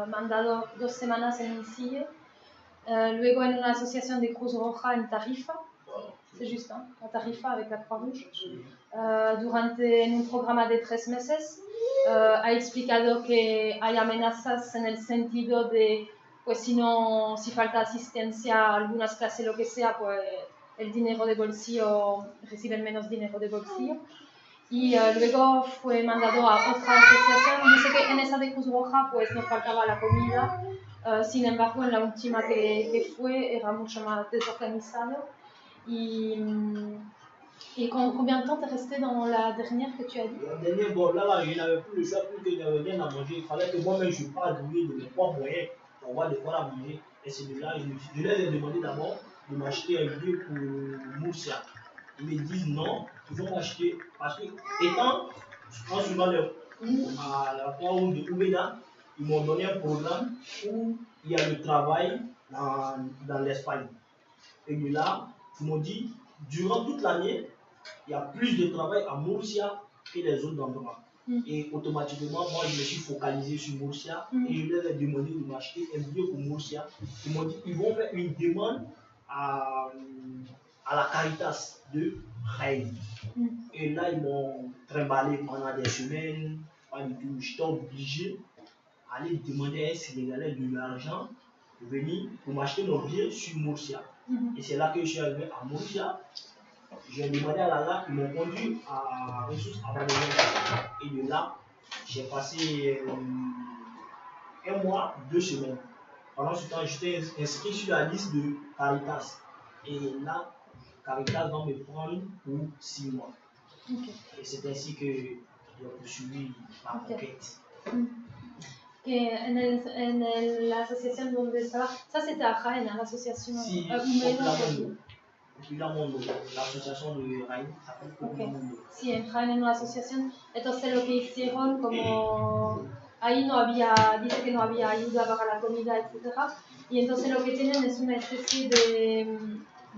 mandado 2 semanas en un CIE, luego en una asociación de Cruz Roja en Tarifa, c'est juste, hein, en Tarifa avec la Croix-Rouge, en un programa de 3 meses. Ha explicado que hay amenazas en el sentido de, pues si falta asistencia a algunas clases, lo que sea, pues el dinero de bolsillo, reciben menos dinero de bolsillo. Y luego fue mandado a otra asociación. Dice que en esa de Cruz Roja pues no faltaba la comida, sin embargo en la última que fue era mucho más desorganizado. Et combien de temps t'es resté dans la dernière que tu as dit? La dernière, bon, là, je n'avais plus le choix, plus qu'il n'y avait rien à manger. Il fallait que moi-même je parte de mes propres moyens pour avoir de quoi à manger. Et c'est de là, je leur ai demandé d'abord de m'acheter un billet pour Moursia. Ils me disent non, ils vont m'acheter. Parce que, étant en suivant leur cours à la Croix-Rouge de Oubeda, ils m'ont donné un programme où il y a le travail dans l'Espagne. Et de là, ils m'ont dit, durant toute l'année, il y a plus de travail à Moursia que les autres endroits. Et automatiquement, moi, je me suis focalisé sur Moursia et je leur ai demandé de m'acheter un billet pour Moursia. Ils m'ont dit qu'ils vont faire une demande à la Caritas de Jaén. Et là, ils m'ont trimballé pendant des semaines. Pas du tout. J'étais obligé d'aller demander à un Sénégalais de l'argent pour venir pour m'acheter nos billets sur Moursia. Et c'est là que je suis arrivé à Moursia. J'ai demandé à Lala, ils m'ont conduit à ressources abandonnées. Et de là, j'ai passé 1 mois, 2 semaines. Pendant ce temps, j'étais inscrit sur la liste de Caritas. Et là, Caritas va me prendre pour 6 mois. Et c'est ainsi que j'ai poursuivi ma conquête. Que en la asociación donde estaba, ça c'était à Jaén, l'asociación Popular Mundo, l'association de Jaén s'appelle Popular Mundo. Sí, en Jaén en una asociación. Entonces lo que hicieron, como ahí no había, dice que no había ayuda para la comida, etc. Y entonces lo que tienen es una especie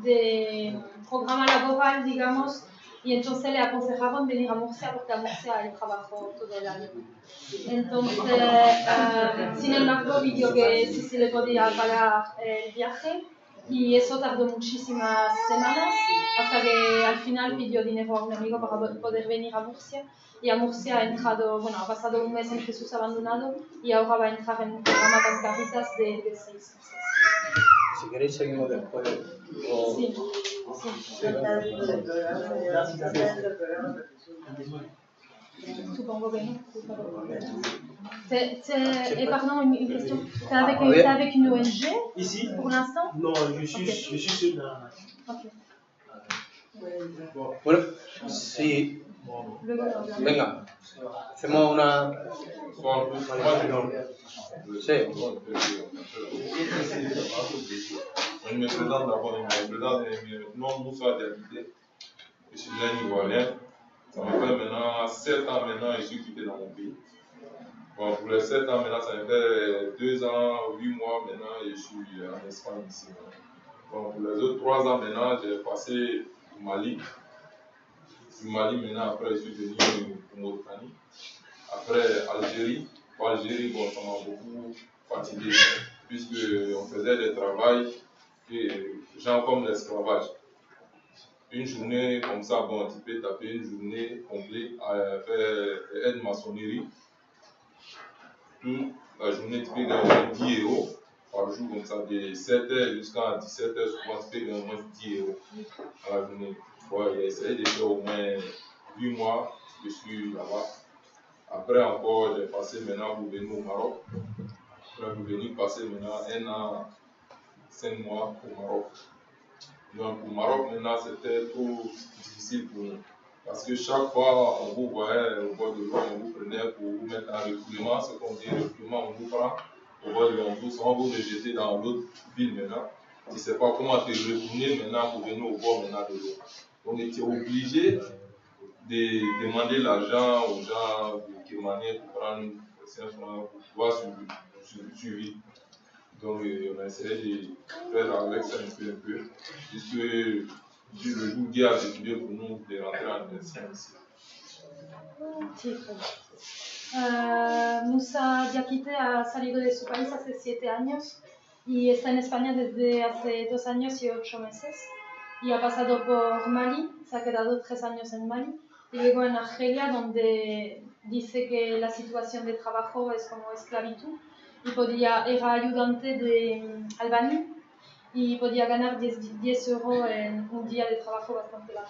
de programa laboral, digamos, y entonces le aconsejaban venir a Murcia porque a Murcia hay trabajo todo el año. Entonces, sin embargo, pidió que si se le podía pagar el viaje, y eso tardó muchísimas semanas hasta que al final pidió dinero a un amigo para poder venir a Murcia. Y a Murcia ha entrado, bueno, ha pasado 1 mes en Jesús Abandonado y ahora va a entrar en un programa con Caritas de 6 meses. Si queréis seguimos después. Sí. Supongo que no. Pardon, une question. T'es avec une ONG ici pour l'instant? Non, je suis seul dans la... Okay. Bueno, sí. Venga, hacemos una... Sí. Je me présente d'abord, mon nom Moussa Diabité. Je suis un Ivoirien. Ça me fait maintenant 7 ans maintenant je suis quitté dans mon pays. Bon, pour les 7 ans maintenant, ça me fait 2 ans, 8 mois maintenant et je suis en Espagne ici. Bon, pour les autres 3 ans maintenant, j'ai passé au Mali. Du Mali maintenant, après je suis venu au Mauritanie. Après Algérie. Pour Algérie, bon, ça m'a beaucoup fatigué puisqu'on faisait des travails genre comme l'esclavage. Une journée comme ça, bon, tu peux taper une journée complète à faire aide-maçonnerie. Toute la journée, tu peux gagner 10 € par jour, comme ça, de 7h jusqu'à 17h, souvent tu peux gagner au moins 10 € à la journée. Bon, j'ai essayé de faire au moins 8 mois, je suis là-bas. Après encore, j'ai passé maintenant pour venir au Maroc. Après, pour venir passer maintenant 1 an, 5 mois au Maroc. Donc au Maroc maintenant c'était trop difficile pour nous. Parce que chaque fois on vous voyait au bord de l'eau, on vous prenait pour vous mettre en recrutement, ce qu'on dit recrutement, on vous prend au bord de l'eau, on vous rejeter dans l'autre ville maintenant. Tu ne sais pas comment te retourner maintenant pour venir au bord maintenant de l'eau. Donc tu es obligé de demander l'argent aux gens de Kirmanie pour prendre 5 francs pour pouvoir suivre. Donc on a essayé de faire avec ça un peu, puisque le jour Dieu a décidé pour nous de rentrer en médecine ici. Musa Diakite ha salido de su país hace 7 años y está en España desde hace 2 años y 8 meses. Y ha pasado por Mali, se ha quedado 3 años en Mali, y luego en Argelia, donde dice que la situación de trabajo es como esclavitud, y era ayudante de albañil y podía ganar 10 euros en un día de trabajo bastante largo.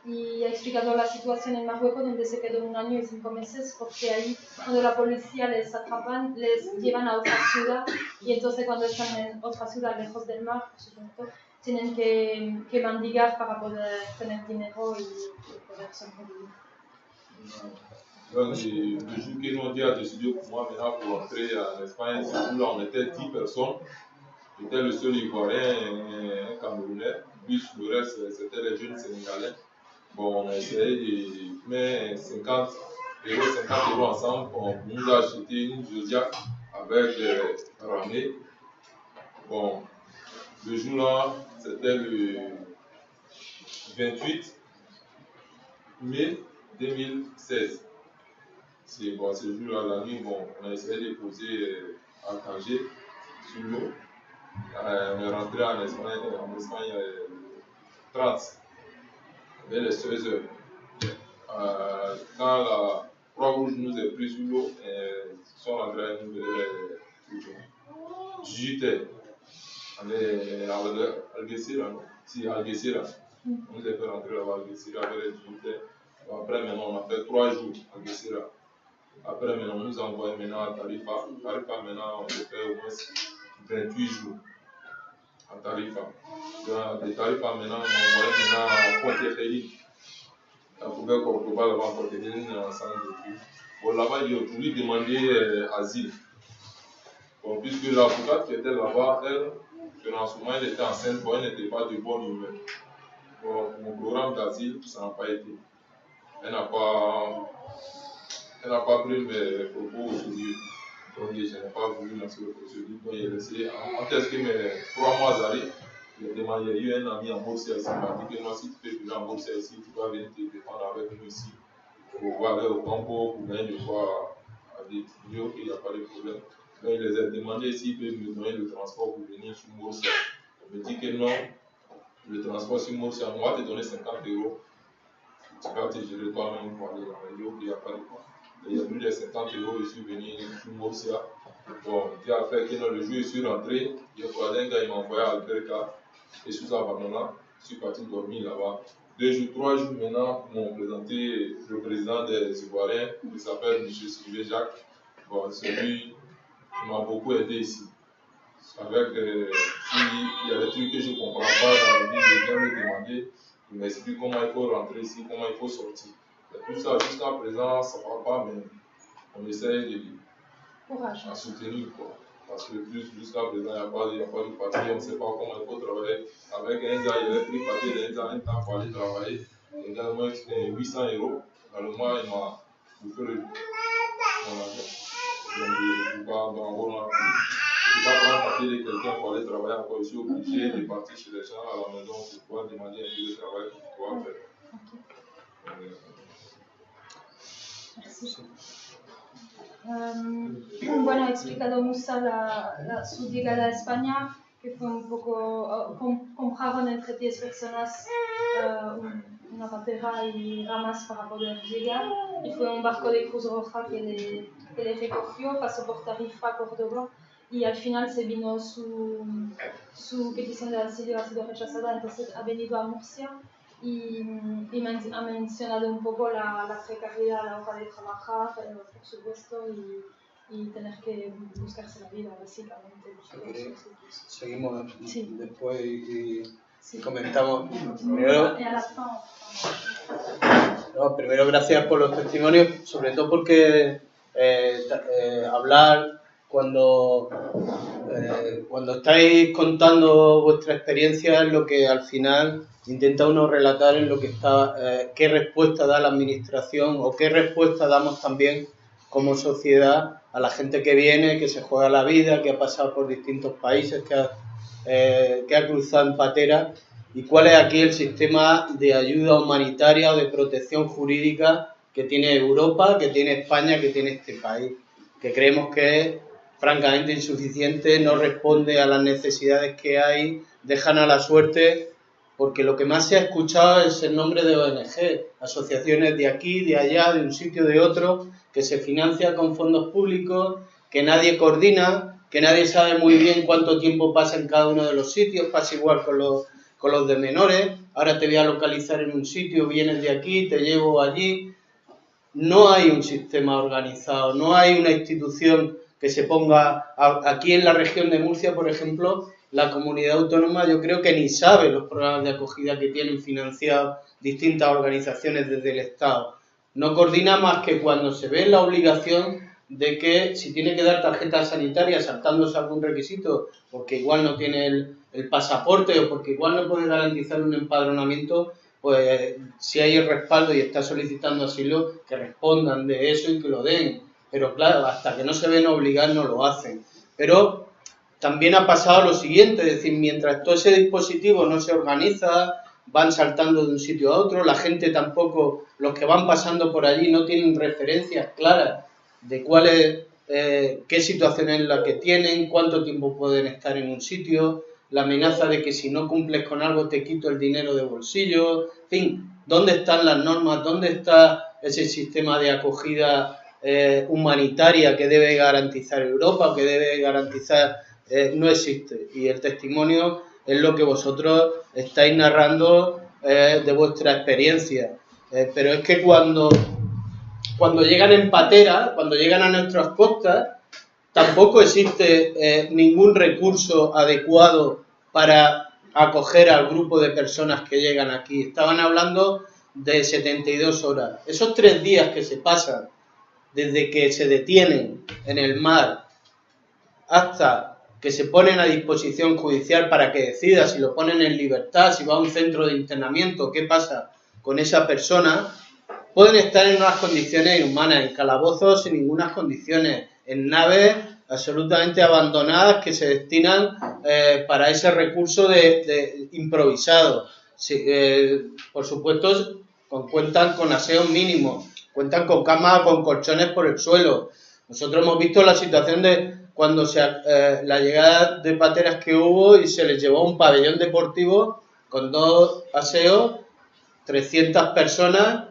Y ha explicado la situación en Marruecos, donde se quedó 1 año y 5 meses, porque ahí cuando la policía les atrapan, les llevan a otra ciudad, y entonces cuando están en otra ciudad lejos del mar, por supuesto, tienen que mendigar para poder tener dinero y poder sobrevivir. Donc, le jour que nous a décidé pour moi maintenant pour rentrer en Espagne, ce jour-là on était 10 personnes. J'étais le seul Ivoirien et un Camerounais. Puis le reste c'était les jeunes Sénégalais. Bon, on a essayé de mettre 50 euros ensemble. On nous a acheté une Zodiac avec ramée. Bon, le jour-là, c'était le 28 mai 2016. Bon, ce jour-là, la nuit, bon, on a essayé de poser à Tanger sur l'eau. On est rentré en Espagne 30, vers les 16 heures. Quand la Croix-Rouge nous a pris sur l'eau, ils sont rentrés à nous vers 18 heures. On est à Algeciras, non? Si, Algeciras. On nous a fait rentrer là-bas à Algeciras vers les 18 heures. Après, maintenant, on a fait 3 jours à Algeciras. Après, maintenant, on nous a envoyé maintenant à Tarifa. Tarifa, maintenant, on fait au moins 28 jours à Tarifa. De Tarifa, maintenant, on a envoyé maintenant à Pointe-Kheli. À Poubelle Cordoba, là-bas, à Pointe-Kheli, on est ensemble depuis. Bon, là-bas, ils ont voulu demander asile. Bon, puisque l'avocate qui était là-bas, elle, financement, elle était enceinte, bon, elle n'était pas de bonne humeur. Bon, mon programme d'asile, ça n'a pas été. Elle n'a pas pris mes propos au sérieux. Donc, je n'ai pas voulu lancer le procédure. Donc, j'ai laissé. En test que mes 3 mois arrivent, j'ai demandé, il y a eu un ami en Boursia ici, il m'a dit que moi, si tu peux venir en Boursia ici, tu vas venir te défendre avec nous ici. Pour voir aller au Congo, pour gagner de quoi à des studios, qu'il n'y a pas de problème. Donc, il les a demandé s'ils peuvent me donner le transport pour venir sur Boursia. On me dit que non, le transport sur Boursia, on va te donner 50 euros. Tu vas te gérer toi-même pour aller dans la radio, il n'y a pas de quoi. Il y a plus de 50 euros, je suis venu sur Morsia. Bon, Dieu a fait que le jour où je suis rentré, il y a croisé un gars, il m'a envoyé à Alberca. Et sous sa banana, je suis parti dormir là-bas. 2 jours, 3 jours maintenant, ils m'ont présenté le président des Ivoiriens, qui s'appelle M. Sylvain Jacques. Bon, celui qui m'a beaucoup aidé ici. Avec, s'il y a des trucs que je ne comprends pas dans le livre, je viens me demander. Il m'explique comment il faut rentrer ici, comment il faut sortir. Et tout ça, jusqu'à présent, ça ne va pas, mais on essaye de soutenir, quoi. Parce que jusqu'à présent, il n'y a pas de papier, on ne sait pas comment il faut travailler. Avec un gars, il avait pris papier d'un temps pour aller travailler. Le gars m'a dit 800 euros. Dans le mois, il m'a bouffé le argent. Donc, je ne peux pas prendre le papier de quelqu'un pour aller travailler encore. Je suis obligé de partir chez les gens à la maison pour pouvoir demander un peu de travail pour pouvoir faire. Merci. Bueno, ha explicado Musa su llegada a España, que fue un poco, compraron entre 10 personas una patera y ramas para poder llegar, y fue un barco de Cruz Roja que le recogió, pasó por Tarifa, Córdoba, y al final se vino su petición de asilo ha sido rechazada, entonces ha venido a Murcia. Y ha mencionado un poco la precariedad a la hora de trabajar, por supuesto, y tener que buscarse la vida, básicamente. Seguimos sí. Después y comentamos. Primero, gracias por los testimonios, sobre todo porque hablar cuando cuando estáis contando vuestra experiencia es lo que al final intenta uno relatar en lo que está, qué respuesta da la administración o qué respuesta damos también como sociedad a la gente que viene, que se juega la vida, que ha pasado por distintos países, que ha cruzado en patera, y cuál es aquí el sistema de ayuda humanitaria o de protección jurídica que tiene Europa, que tiene España, que tiene este país, que creemos que es francamente insuficiente, no responde a las necesidades que hay, dejan a la suerte, porque lo que más se ha escuchado es el nombre de ONG, asociaciones de aquí, de allá, de un sitio, de otro, que se financian con fondos públicos, que nadie coordina, que nadie sabe muy bien cuánto tiempo pasa en cada uno de los sitios, pasa igual con los de menores, ahora te voy a localizar en un sitio, vienes de aquí, te llevo allí. No hay un sistema organizado, no hay una institución que se ponga... Aquí en la región de Murcia, por ejemplo, la comunidad autónoma yo creo que ni sabe los programas de acogida que tienen financiados distintas organizaciones desde el Estado. No coordina más que cuando se ve la obligación de que si tiene que dar tarjeta sanitaria saltándose algún requisito, porque igual no tiene el pasaporte o porque igual no puede garantizar un empadronamiento, pues si hay el respaldo y está solicitando asilo, que respondan de eso y que lo den. Pero claro, hasta que no se ven obligados no lo hacen. Pero también ha pasado lo siguiente, es decir, mientras todo ese dispositivo no se organiza, van saltando de un sitio a otro, la gente tampoco, los que van pasando por allí no tienen referencias claras de cuál es, qué situación es la que tienen, cuánto tiempo pueden estar en un sitio, la amenaza de que si no cumples con algo te quito el dinero de bolsillo, en fin, ¿dónde están las normas? ¿Dónde está ese sistema de acogida humanitaria que debe garantizar Europa, que debe garantizar? No existe. Y el testimonio es lo que vosotros estáis narrando de vuestra experiencia. Pero es que cuando llegan en patera, cuando llegan a nuestras costas, tampoco existe ningún recurso adecuado para acoger al grupo de personas que llegan aquí. Estaban hablando de 72 horas. Esos 3 días que se pasan desde que se detienen en el mar hasta que se ponen a disposición judicial para que decida si lo ponen en libertad, si va a un centro de internamiento, qué pasa con esa persona, pueden estar en unas condiciones inhumanas, en calabozos sin ninguna condiciones, en naves absolutamente abandonadas que se destinan para ese recurso de improvisado. Sí, por supuesto, cuentan con aseos mínimos, cuentan con camas, con colchones por el suelo. Nosotros hemos visto la situación de cuando la llegada de pateras que hubo y se les llevó a un pabellón deportivo con 2 aseos, 300 personas.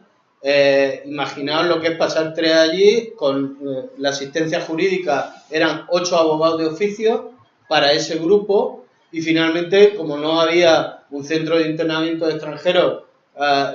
Imaginaos lo que es pasar 3 allí, con la asistencia jurídica eran 8 abogados de oficio para ese grupo, y finalmente, como no había un centro de internamiento de extranjeros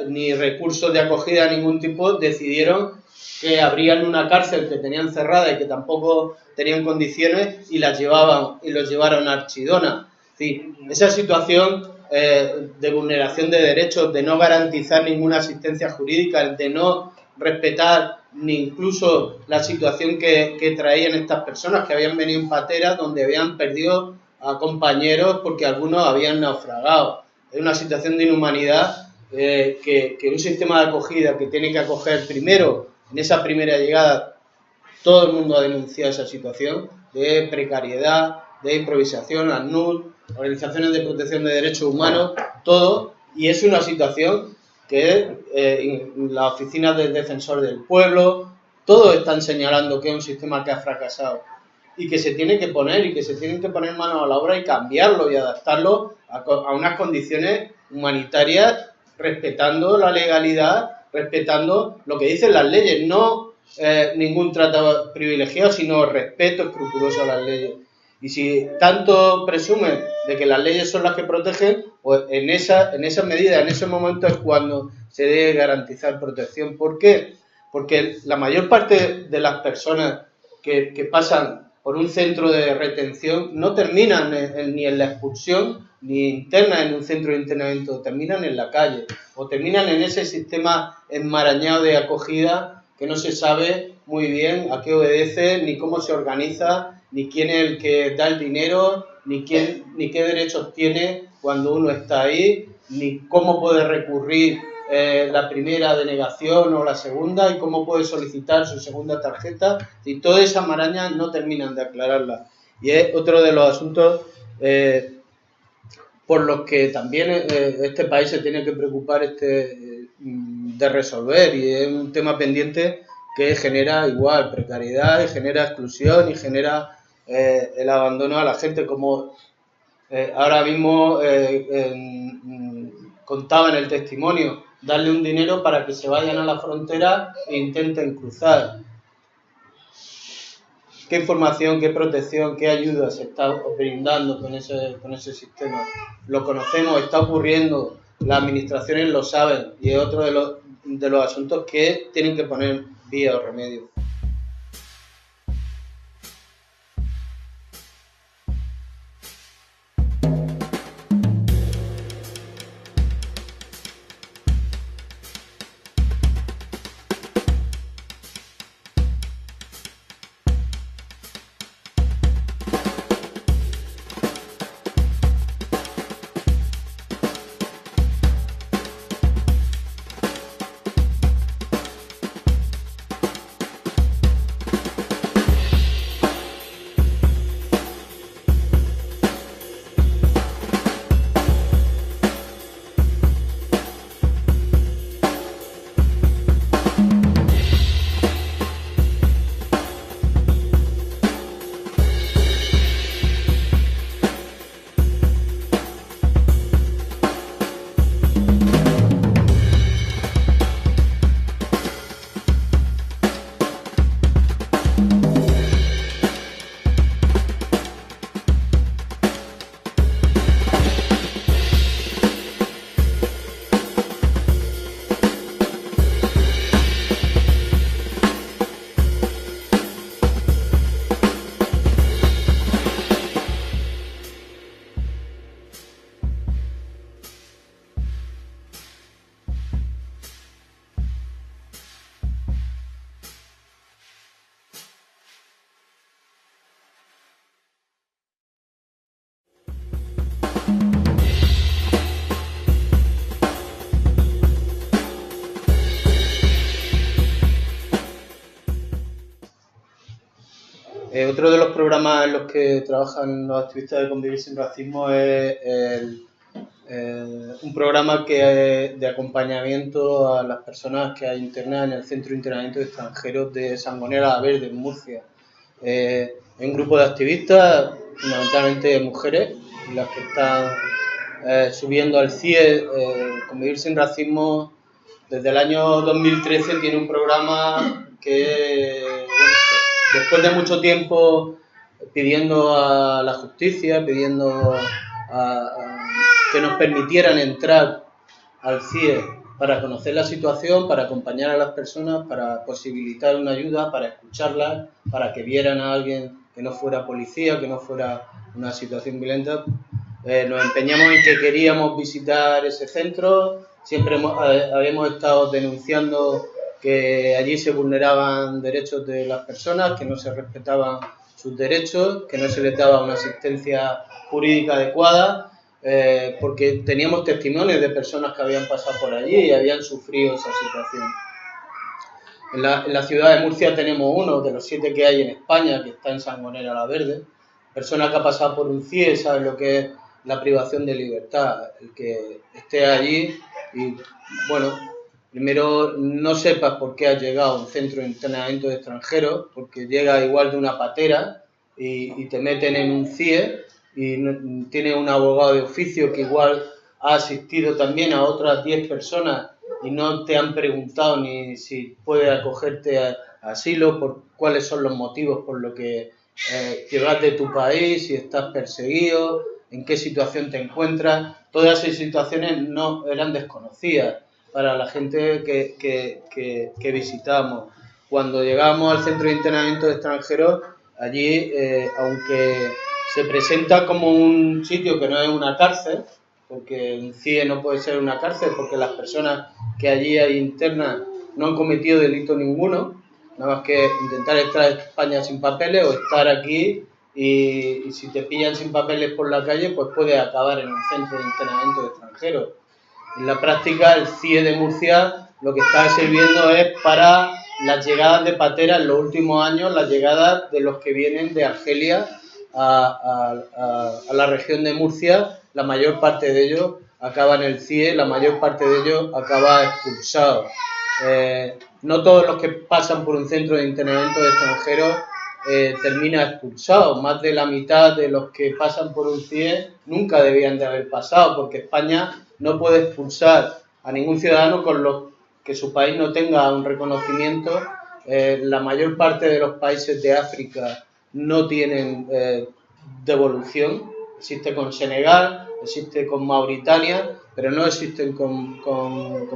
ni recursos de acogida de ningún tipo, decidieron que abrían una cárcel que tenían cerrada y que tampoco tenían condiciones, y los llevaron a Archidona. Sí, esa situación de vulneración de derechos, de no garantizar ninguna asistencia jurídica, de no respetar ni incluso la situación que traían estas personas que habían venido en pateras, donde habían perdido a compañeros porque algunos habían naufragado. Es una situación de inhumanidad que un sistema de acogida que tiene que acoger primero, en esa primera llegada, todo el mundo ha denunciado esa situación de precariedad, de improvisación, ACNUR, organizaciones de protección de derechos humanos, todo, y es una situación que las oficinas del defensor del pueblo, todos están señalando que es un sistema que ha fracasado y que se tiene que poner manos a la obra y cambiarlo y adaptarlo a unas condiciones humanitarias, respetando la legalidad, respetando lo que dicen las leyes, no ningún tratado privilegiado, sino respeto escrupuloso a las leyes. Y si tanto presumen de que las leyes son las que protegen, pues en esa medida, en ese momento es cuando se debe garantizar protección. ¿Por qué? Porque la mayor parte de las personas que pasan por un centro de retención no terminan ni en la expulsión ni internas en un centro de internamiento, terminan en la calle o terminan en ese sistema enmarañado de acogida que no se sabe muy bien a qué obedece, ni cómo se organiza, ni quién es el que da el dinero, ni qué derechos tiene cuando uno está ahí, ni cómo puede recurrir la primera denegación o la segunda y cómo puede solicitar su segunda tarjeta. Y todas esas marañas no terminan de aclararlas. Y es otro de los asuntos por los que también este país se tiene que preocupar de resolver, y es un tema pendiente que genera igual precariedad y genera exclusión y genera el abandono a la gente, como ahora mismo contaba en el testimonio, darle un dinero para que se vayan a la frontera e intenten cruzar. ¿Qué información, qué protección, qué ayuda se está brindando con ese sistema? Lo conocemos, está ocurriendo, las administraciones lo saben, y es otro de los asuntos que tienen que poner vía o remedio. Otro de los programas en los que trabajan los activistas de Convivir Sin Racismo es un programa de acompañamiento a las personas que hay internas en el Centro de Internamiento de Extranjeros de Sangonera la Verde, en Murcia. Es un grupo de activistas, fundamentalmente mujeres, las que están subiendo al CIE. Convivir Sin Racismo desde el año 2013 tiene un programa que, después de mucho tiempo pidiendo a la justicia, pidiendo que nos permitieran entrar al CIE para conocer la situación, para acompañar a las personas, para posibilitar una ayuda, para escucharlas, para que vieran a alguien que no fuera policía, que no fuera una situación violenta. Nos empeñamos en que queríamos visitar ese centro, siempre habíamos estado denunciando que allí se vulneraban derechos de las personas, que no se respetaban sus derechos, que no se les daba una asistencia jurídica adecuada, porque teníamos testimonios de personas que habían pasado por allí y habían sufrido esa situación. En la ciudad de Murcia tenemos uno de los 7 que hay en España, que está en Sangonera la Verde. Persona que ha pasado por un CIE sabe lo que es la privación de libertad, el que esté allí y, bueno, primero no sepas por qué has llegado a un centro de internamiento de extranjeros, porque llega igual de una patera y te meten en un CIE y tiene un abogado de oficio que igual ha asistido también a otras 10 personas y no te han preguntado ni si puedes acogerte a asilo, por cuáles son los motivos por los que llegas de tu país, si estás perseguido, en qué situación te encuentras. Todas esas situaciones no eran desconocidas para la gente que visitamos. Cuando llegamos al centro de internamiento de extranjeros, allí, aunque se presenta como un sitio que no es una cárcel, porque un CIE no puede ser una cárcel, porque las personas que allí hay internas no han cometido delito ninguno, nada más que intentar estar en España sin papeles o estar aquí y si te pillan sin papeles por la calle, pues puedes acabar en un centro de internamiento de extranjeros. En la práctica, el CIE de Murcia lo que está sirviendo es para las llegadas de pateras en los últimos años, las llegadas de los que vienen de Argelia a la región de Murcia. La mayor parte de ellos acaba en el CIE, la mayor parte de ellos acaba expulsado. No todos los que pasan por un centro de internamiento de extranjeros termina expulsado. Más de la mitad de los que pasan por un CIE nunca debían de haber pasado, porque España no puede expulsar a ningún ciudadano con los que su país no tenga un reconocimiento. La mayor parte de los países de África no tienen devolución. Existe con Senegal, existe con Mauritania, pero no existen con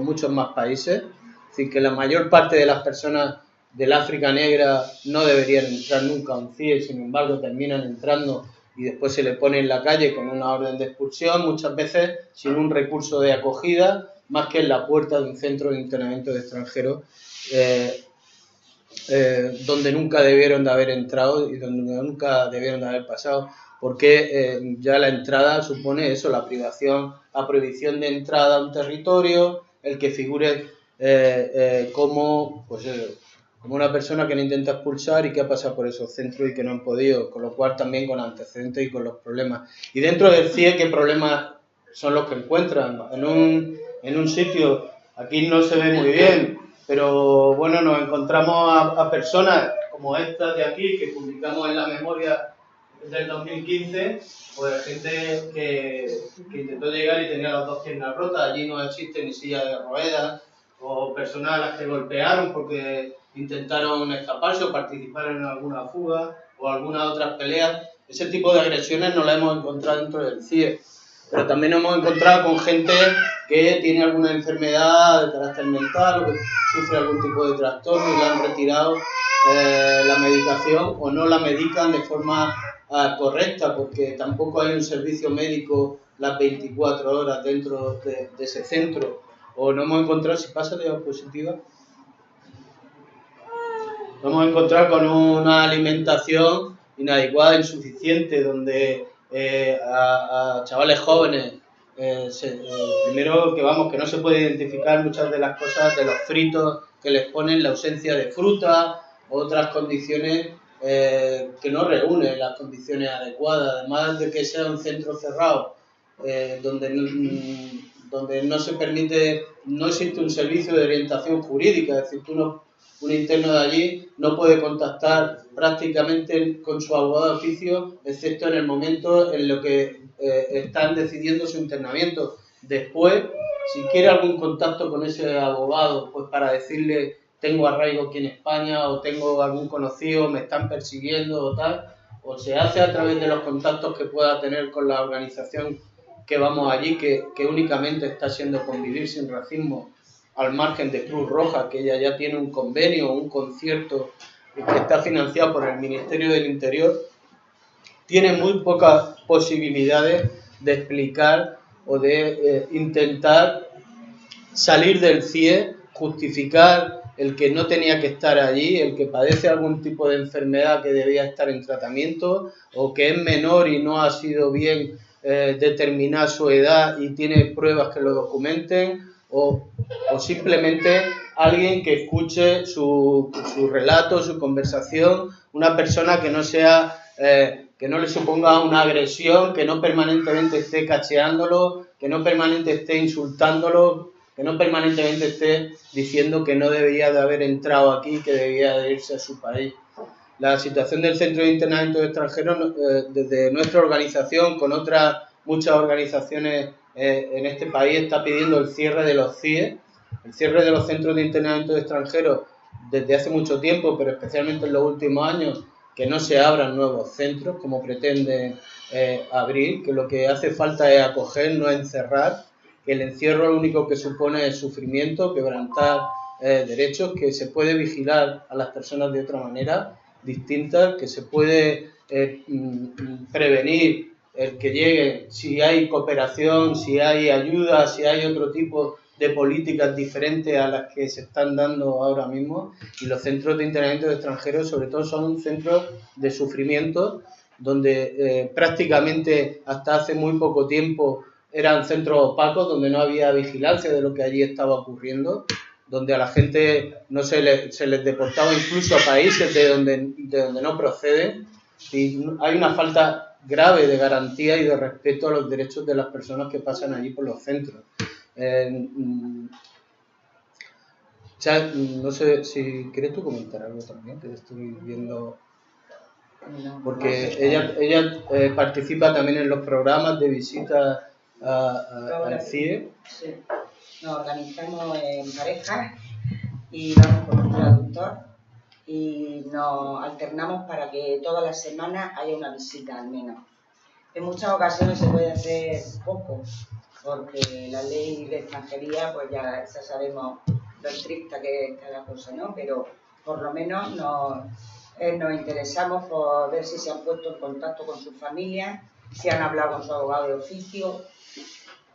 muchos más países. Es decir, que la mayor parte de las personas del África negra no deberían entrar nunca a un CIE, sin embargo terminan entrando y después se le pone en la calle con una orden de expulsión, muchas veces sin un recurso de acogida, más que en la puerta de un centro de internamiento de extranjeros, donde nunca debieron de haber entrado y donde nunca debieron de haber pasado, porque ya la entrada supone eso, la prohibición de entrada a un territorio, el que figure como una persona que no intenta expulsar y que ha pasado por esos centros y que no han podido, con lo cual también con antecedentes y con los problemas. Y dentro del CIE, ¿qué problemas son los que encuentran? En un sitio, aquí no se ve muy bien, pero bueno, nos encontramos a personas como estas de aquí, que publicamos en la memoria del 2015, pues gente que intentó llegar y tenía las dos piernas rotas. Allí no existe ni silla de ruedas, o personas a las que golpearon porque intentaron escaparse o participaron en alguna fuga o algunas otras peleas. Ese tipo de agresiones no las hemos encontrado dentro del CIE, pero también nos hemos encontrado con gente que tiene alguna enfermedad de carácter mental o que sufre algún tipo de trastorno y le han retirado la medicación o no la medican de forma correcta, porque tampoco hay un servicio médico las 24 horas dentro de ese centro. O no hemos encontrado, si pasa de diapositiva, nos hemos encontrado con una alimentación inadecuada, insuficiente, donde a chavales jóvenes, primero que no se puede identificar muchas de las cosas de los fritos que les ponen, la ausencia de fruta, otras condiciones que no reúnen las condiciones adecuadas, además de que sea un centro cerrado, donde no se permite, no existe un servicio de orientación jurídica, es decir, un interno de allí no puede contactar prácticamente con su abogado de oficio, excepto en el momento en lo que están decidiendo su internamiento. Después, si quiere algún contacto con ese abogado, pues para decirle tengo arraigo aquí en España, o tengo algún conocido, me están persiguiendo o tal, o se hace a través de los contactos que pueda tener con la organización que vamos allí, que únicamente está haciendo convivir sin racismo, al margen de Cruz Roja, que ella ya tiene un convenio, un concierto que está financiado por el Ministerio del Interior, tiene muy pocas posibilidades de explicar o de intentar salir del CIE, justificar el que no tenía que estar allí, el que padece algún tipo de enfermedad que debía estar en tratamiento, o que es menor y no ha sido bien determinar su edad y tiene pruebas que lo documenten, o simplemente alguien que escuche su relato, su conversación, una persona que no sea, que no le suponga una agresión, que no permanentemente esté cacheándolo, que no permanentemente esté insultándolo, que no permanentemente esté diciendo que no debería de haber entrado aquí, que debía de irse a su país. La situación del Centro de Internamiento de Extranjeros, desde nuestra organización, con otras muchas organizaciones en este país, está pidiendo el cierre de los CIE, el cierre de los Centros de Internamiento de Extranjeros desde hace mucho tiempo, pero especialmente en los últimos años, que no se abran nuevos centros como pretenden abrir, que lo que hace falta es acoger, no encerrar, que el encierro lo único que supone es sufrimiento, quebrantar derechos, que se puede vigilar a las personas de otra manera distinta, que se puede prevenir el que llegue, si hay cooperación, si hay ayuda, si hay otro tipo de políticas diferentes a las que se están dando ahora mismo, y los centros de internamiento de extranjeros sobre todo son centros de sufrimiento, donde prácticamente hasta hace muy poco tiempo eran centros opacos, donde no había vigilancia de lo que allí estaba ocurriendo, donde a la gente no se les deportaba incluso a países de donde no proceden, y hay una falta grave de garantía y de respeto a los derechos de las personas que pasan allí por los centros. No sé si quieres tú comentar algo también, que estoy viendo, porque ella participa también en los programas de visita al CIE. Sí. Nos organizamos en parejas y vamos con un traductor y nos alternamos para que todas las semanas haya una visita al menos. En muchas ocasiones se puede hacer poco, porque la ley de extranjería, pues ya sabemos lo estricta que está la cosa, ¿no? Pero por lo menos nos interesamos por ver si se han puesto en contacto con sus familias, si han hablado con su abogado de oficio,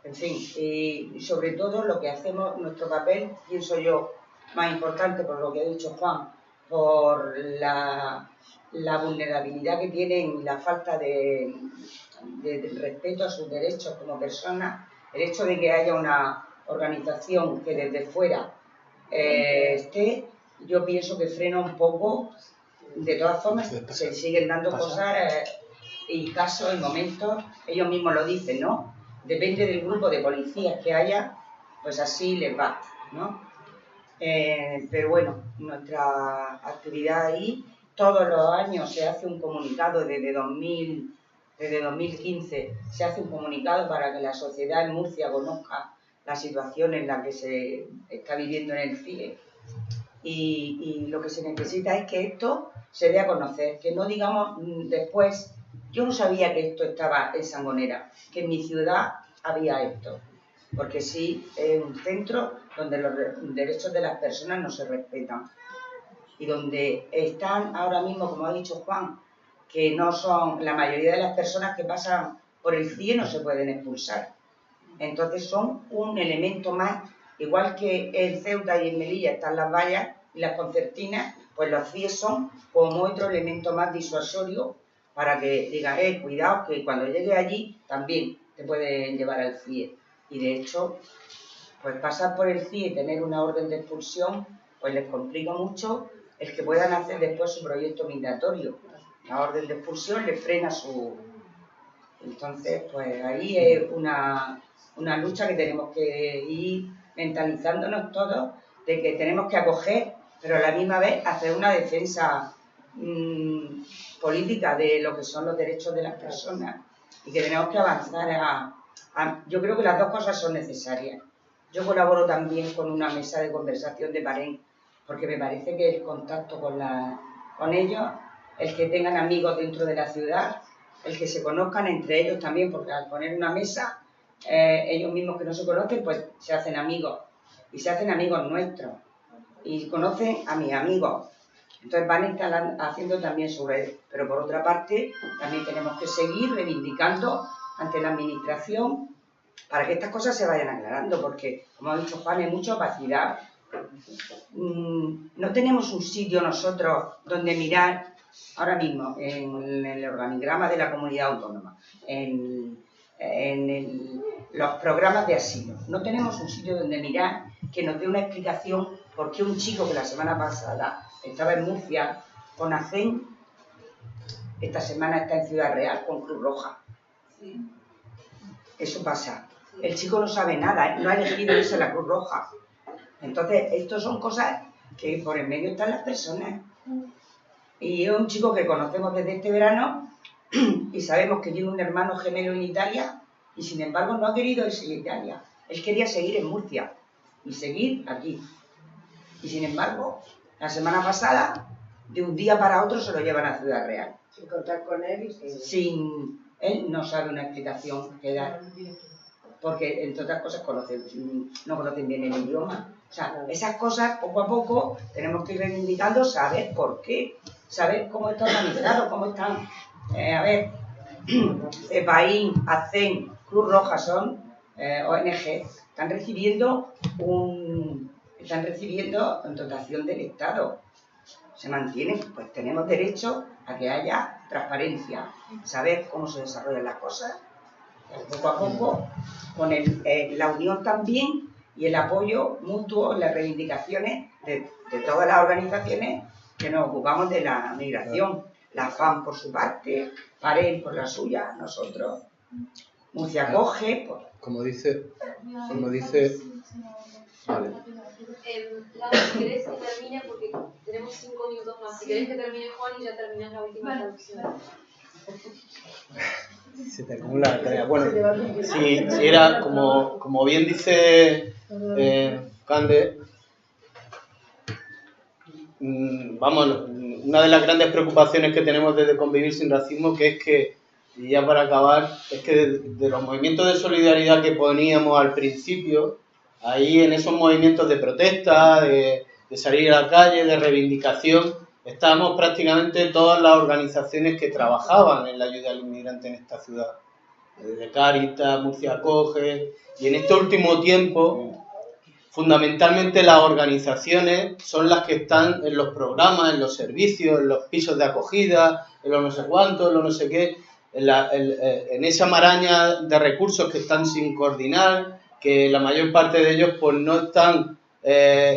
en fin, y sobre todo lo que hacemos, nuestro papel, pienso yo, más importante por lo que ha dicho Juan, por la vulnerabilidad que tienen y la falta de respeto a sus derechos como personas, el hecho de que haya una organización que desde fuera esté, yo pienso que frena un poco. De todas formas, se siguen dando cosas y casos y momentos, ellos mismos lo dicen, ¿no? Depende del grupo de policías que haya, pues así les va, ¿no? Pero bueno, nuestra actividad ahí, todos los años se hace un comunicado desde 2015, se hace un comunicado para que la sociedad en Murcia conozca la situación en la que se está viviendo en el CIE. Y lo que se necesita es que esto se dé a conocer, que no digamos después, yo no sabía que esto estaba en Sangonera, que en mi ciudad había esto, porque sí es un centro donde los derechos de las personas no se respetan y donde están ahora mismo, como ha dicho Juan, que no son, la mayoría de las personas que pasan por el CIE no se pueden expulsar, entonces son un elemento más, igual que en Ceuta y en Melilla están las vallas y las concertinas, pues los CIE son como otro elemento más disuasorio para que digan, cuidado, que cuando llegues allí también te pueden llevar al CIE. Y de hecho, pues pasar por el CIE y tener una orden de expulsión, pues les complica mucho el que puedan hacer después su proyecto migratorio. La orden de expulsión les frena su... Entonces, pues ahí es una lucha que tenemos que ir mentalizándonos todos de que tenemos que acoger, pero a la misma vez hacer una defensa política de lo que son los derechos de las personas y que tenemos que avanzar yo creo que las dos cosas son necesarias. Yo colaboro también con una mesa de conversación de Parén, porque me parece que el contacto con ellos, el que tengan amigos dentro de la ciudad, el que se conozcan entre ellos también, porque al poner una mesa, ellos mismos que no se conocen, pues se hacen amigos, y se hacen amigos nuestros, y conocen a mis amigos. Entonces van haciendo también su red, pero por otra parte también tenemos que seguir reivindicando ante la administración para que estas cosas se vayan aclarando, porque como ha dicho Juan, hay mucha opacidad. No tenemos un sitio nosotros donde mirar ahora mismo en el organigrama de la comunidad autónoma, en los programas de asilo. No tenemos un sitio donde mirar que nos dé una explicación por qué un chico que la semana pasada estaba en Murcia con ACEN, esta semana está en Ciudad Real con Cruz Roja. Sí. Eso pasa. El chico no sabe nada, no ha elegido irse a la Cruz Roja. Entonces, esto son cosas que por en medio están las personas. Y es un chico que conocemos desde este verano y sabemos que tiene un hermano gemelo en Italia y sin embargo no ha querido irse a Italia. Él quería seguir en Murcia y seguir aquí. Y sin embargo, la semana pasada, de un día para otro se lo llevan a Ciudad Real. Sin contar con él y él no sabe una explicación que dar. Porque, entre otras cosas, no conocen bien el idioma. O sea, esas cosas, poco a poco, tenemos que ir reivindicando, saber por qué, saber cómo está organizado, cómo están. EPAIN, ACEN, Cruz Roja son ONG están recibiendo dotación del Estado. Se mantienen, pues tenemos derecho a que haya transparencia, saber cómo se desarrollan las cosas, poco a poco, con la unión también y el apoyo mutuo en las reivindicaciones de todas las organizaciones que nos ocupamos de la migración. La FAM por su parte, PAREL por la suya, nosotros, Murcia Acoge, pues. Como dice, vale. Laura, si querés que termine, porque tenemos 5 minutos más. Si querés que termine Juan y ya terminas la última traducción. Se te acumula la tarea. Bueno, si era como bien dice Cande, vamos, una de las grandes preocupaciones que tenemos desde Convivir Sin Racismo, que es que, y ya para acabar, es que de los movimientos de solidaridad que poníamos al principio, ahí en esos movimientos de protesta, de salir a la calle, de reivindicación, estábamos prácticamente todas las organizaciones que trabajaban en la ayuda al inmigrante en esta ciudad. Desde Cáritas, Murcia Acoge, y en este último tiempo, fundamentalmente las organizaciones son las que están en los programas, en los servicios, en los pisos de acogida, en los no sé cuántos, en los no sé qué, en esa maraña de recursos que están sin coordinar, que la mayor parte de ellos pues no están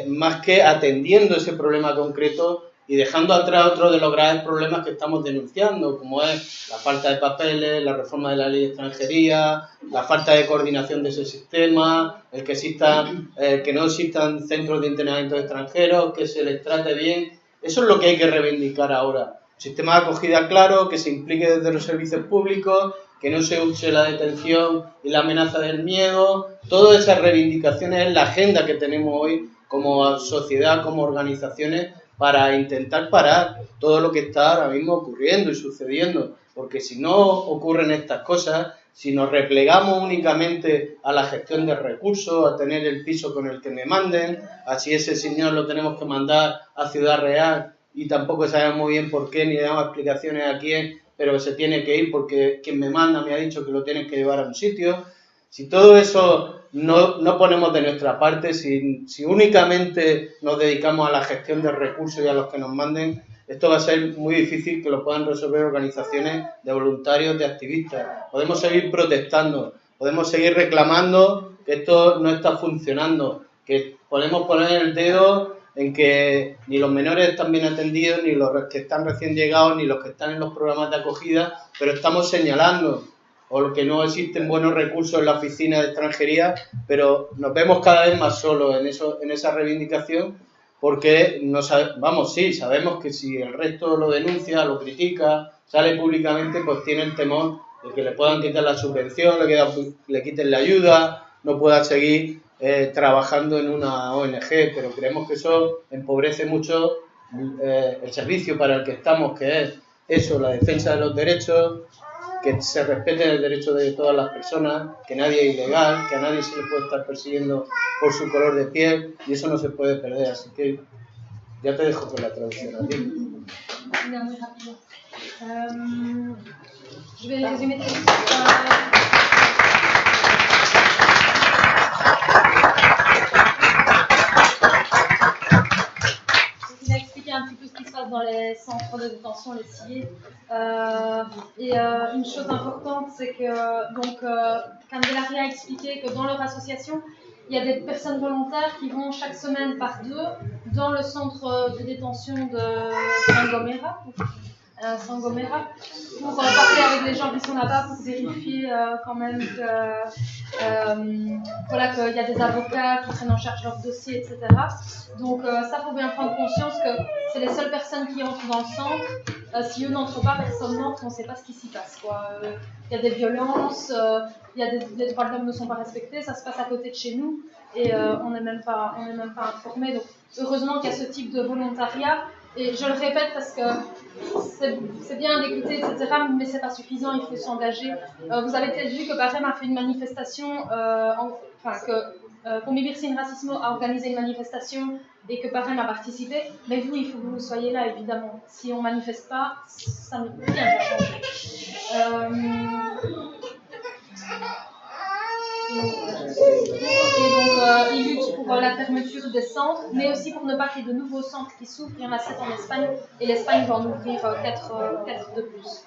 más que atendiendo ese problema concreto y dejando atrás otro de los graves problemas que estamos denunciando, como es la falta de papeles, la reforma de la ley de extranjería, la falta de coordinación de ese sistema, el que no existan centros de internamiento de extranjeros, que se les trate bien. Eso es lo que hay que reivindicar ahora. Sistema de acogida claro, que se implique desde los servicios públicos, que no se use la detención y la amenaza del miedo. Todas esas reivindicaciones es la agenda que tenemos hoy como sociedad, como organizaciones, para intentar parar todo lo que está ahora mismo ocurriendo y sucediendo. Porque si no ocurren estas cosas, si nos replegamos únicamente a la gestión de recursos, a tener el piso con el que me manden, a si ese señor lo tenemos que mandar a Ciudad Real y tampoco sabemos muy bien por qué, ni damos explicaciones a quién, pero se tiene que ir porque quien me manda me ha dicho que lo tienes que llevar a un sitio. Si todo eso no ponemos de nuestra parte, si únicamente nos dedicamos a la gestión de recursos y a los que nos manden, esto va a ser muy difícil que lo puedan resolver organizaciones de voluntarios, de activistas. Podemos seguir protestando, podemos seguir reclamando que esto no está funcionando, que podemos poner el dedo en que ni los menores están bien atendidos, ni los que están recién llegados, ni los que están en los programas de acogida, pero estamos señalando o que no existen buenos recursos en la oficina de extranjería, pero nos vemos cada vez más solos en esa reivindicación, porque sabemos que si el resto lo denuncia, lo critica, sale públicamente, pues tiene el temor de que le puedan quitar la subvención, le quiten la ayuda, no pueda seguir trabajando en una ONG, pero creemos que eso empobrece mucho el servicio para el que estamos, que es eso, la defensa de los derechos, que se respete el derecho de todas las personas, que nadie es ilegal, que a nadie se le puede estar persiguiendo por su color de piel, y eso no se puede perder. Así que ya te dejo con la traducción a ti. Muy rápido. Je vais résumer tout. Il a expliqué un petit peu ce qui se passe dans les centres de détention, les CIE. Une chose importante, c'est que Candelaria a expliqué que dans leur association, il y a des personnes volontaires qui vont chaque semaine par 2 dans le centre de détention de Sangomera pour parler avec les gens qui sont là-bas, pour vérifier quand même qu'il y a des avocats qui prennent en charge leurs dossiers, etc. Donc ça, faut bien prendre conscience que c'est les seules personnes qui entrent dans le centre. Si eux n'entrent pas, personne n'entre, on ne sait pas ce qui s'y passe, quoi. Il y a des violences, les droits de l'homme ne sont pas respectés, ça se passe à côté de chez nous et on n'est même pas informés. Donc heureusement qu'il y a ce type de volontariat. Et je le répète parce que c'est bien d'écouter, etc., mais c'est pas suffisant, il faut s'engager. Vous avez peut-être vu que Barème a fait une manifestation, Convivir Sin Racismo a organisé une manifestation et que Barème a participé. Mais vous, il faut que vous soyez là, évidemment. Si on manifeste pas, ça ne peut rien changer. la fermeture des centres, mais aussi pour ne pas qu'il y ait de nouveaux centres qui s'ouvrent. Il y en a 7 en Espagne et l'Espagne va en ouvrir 4 de plus.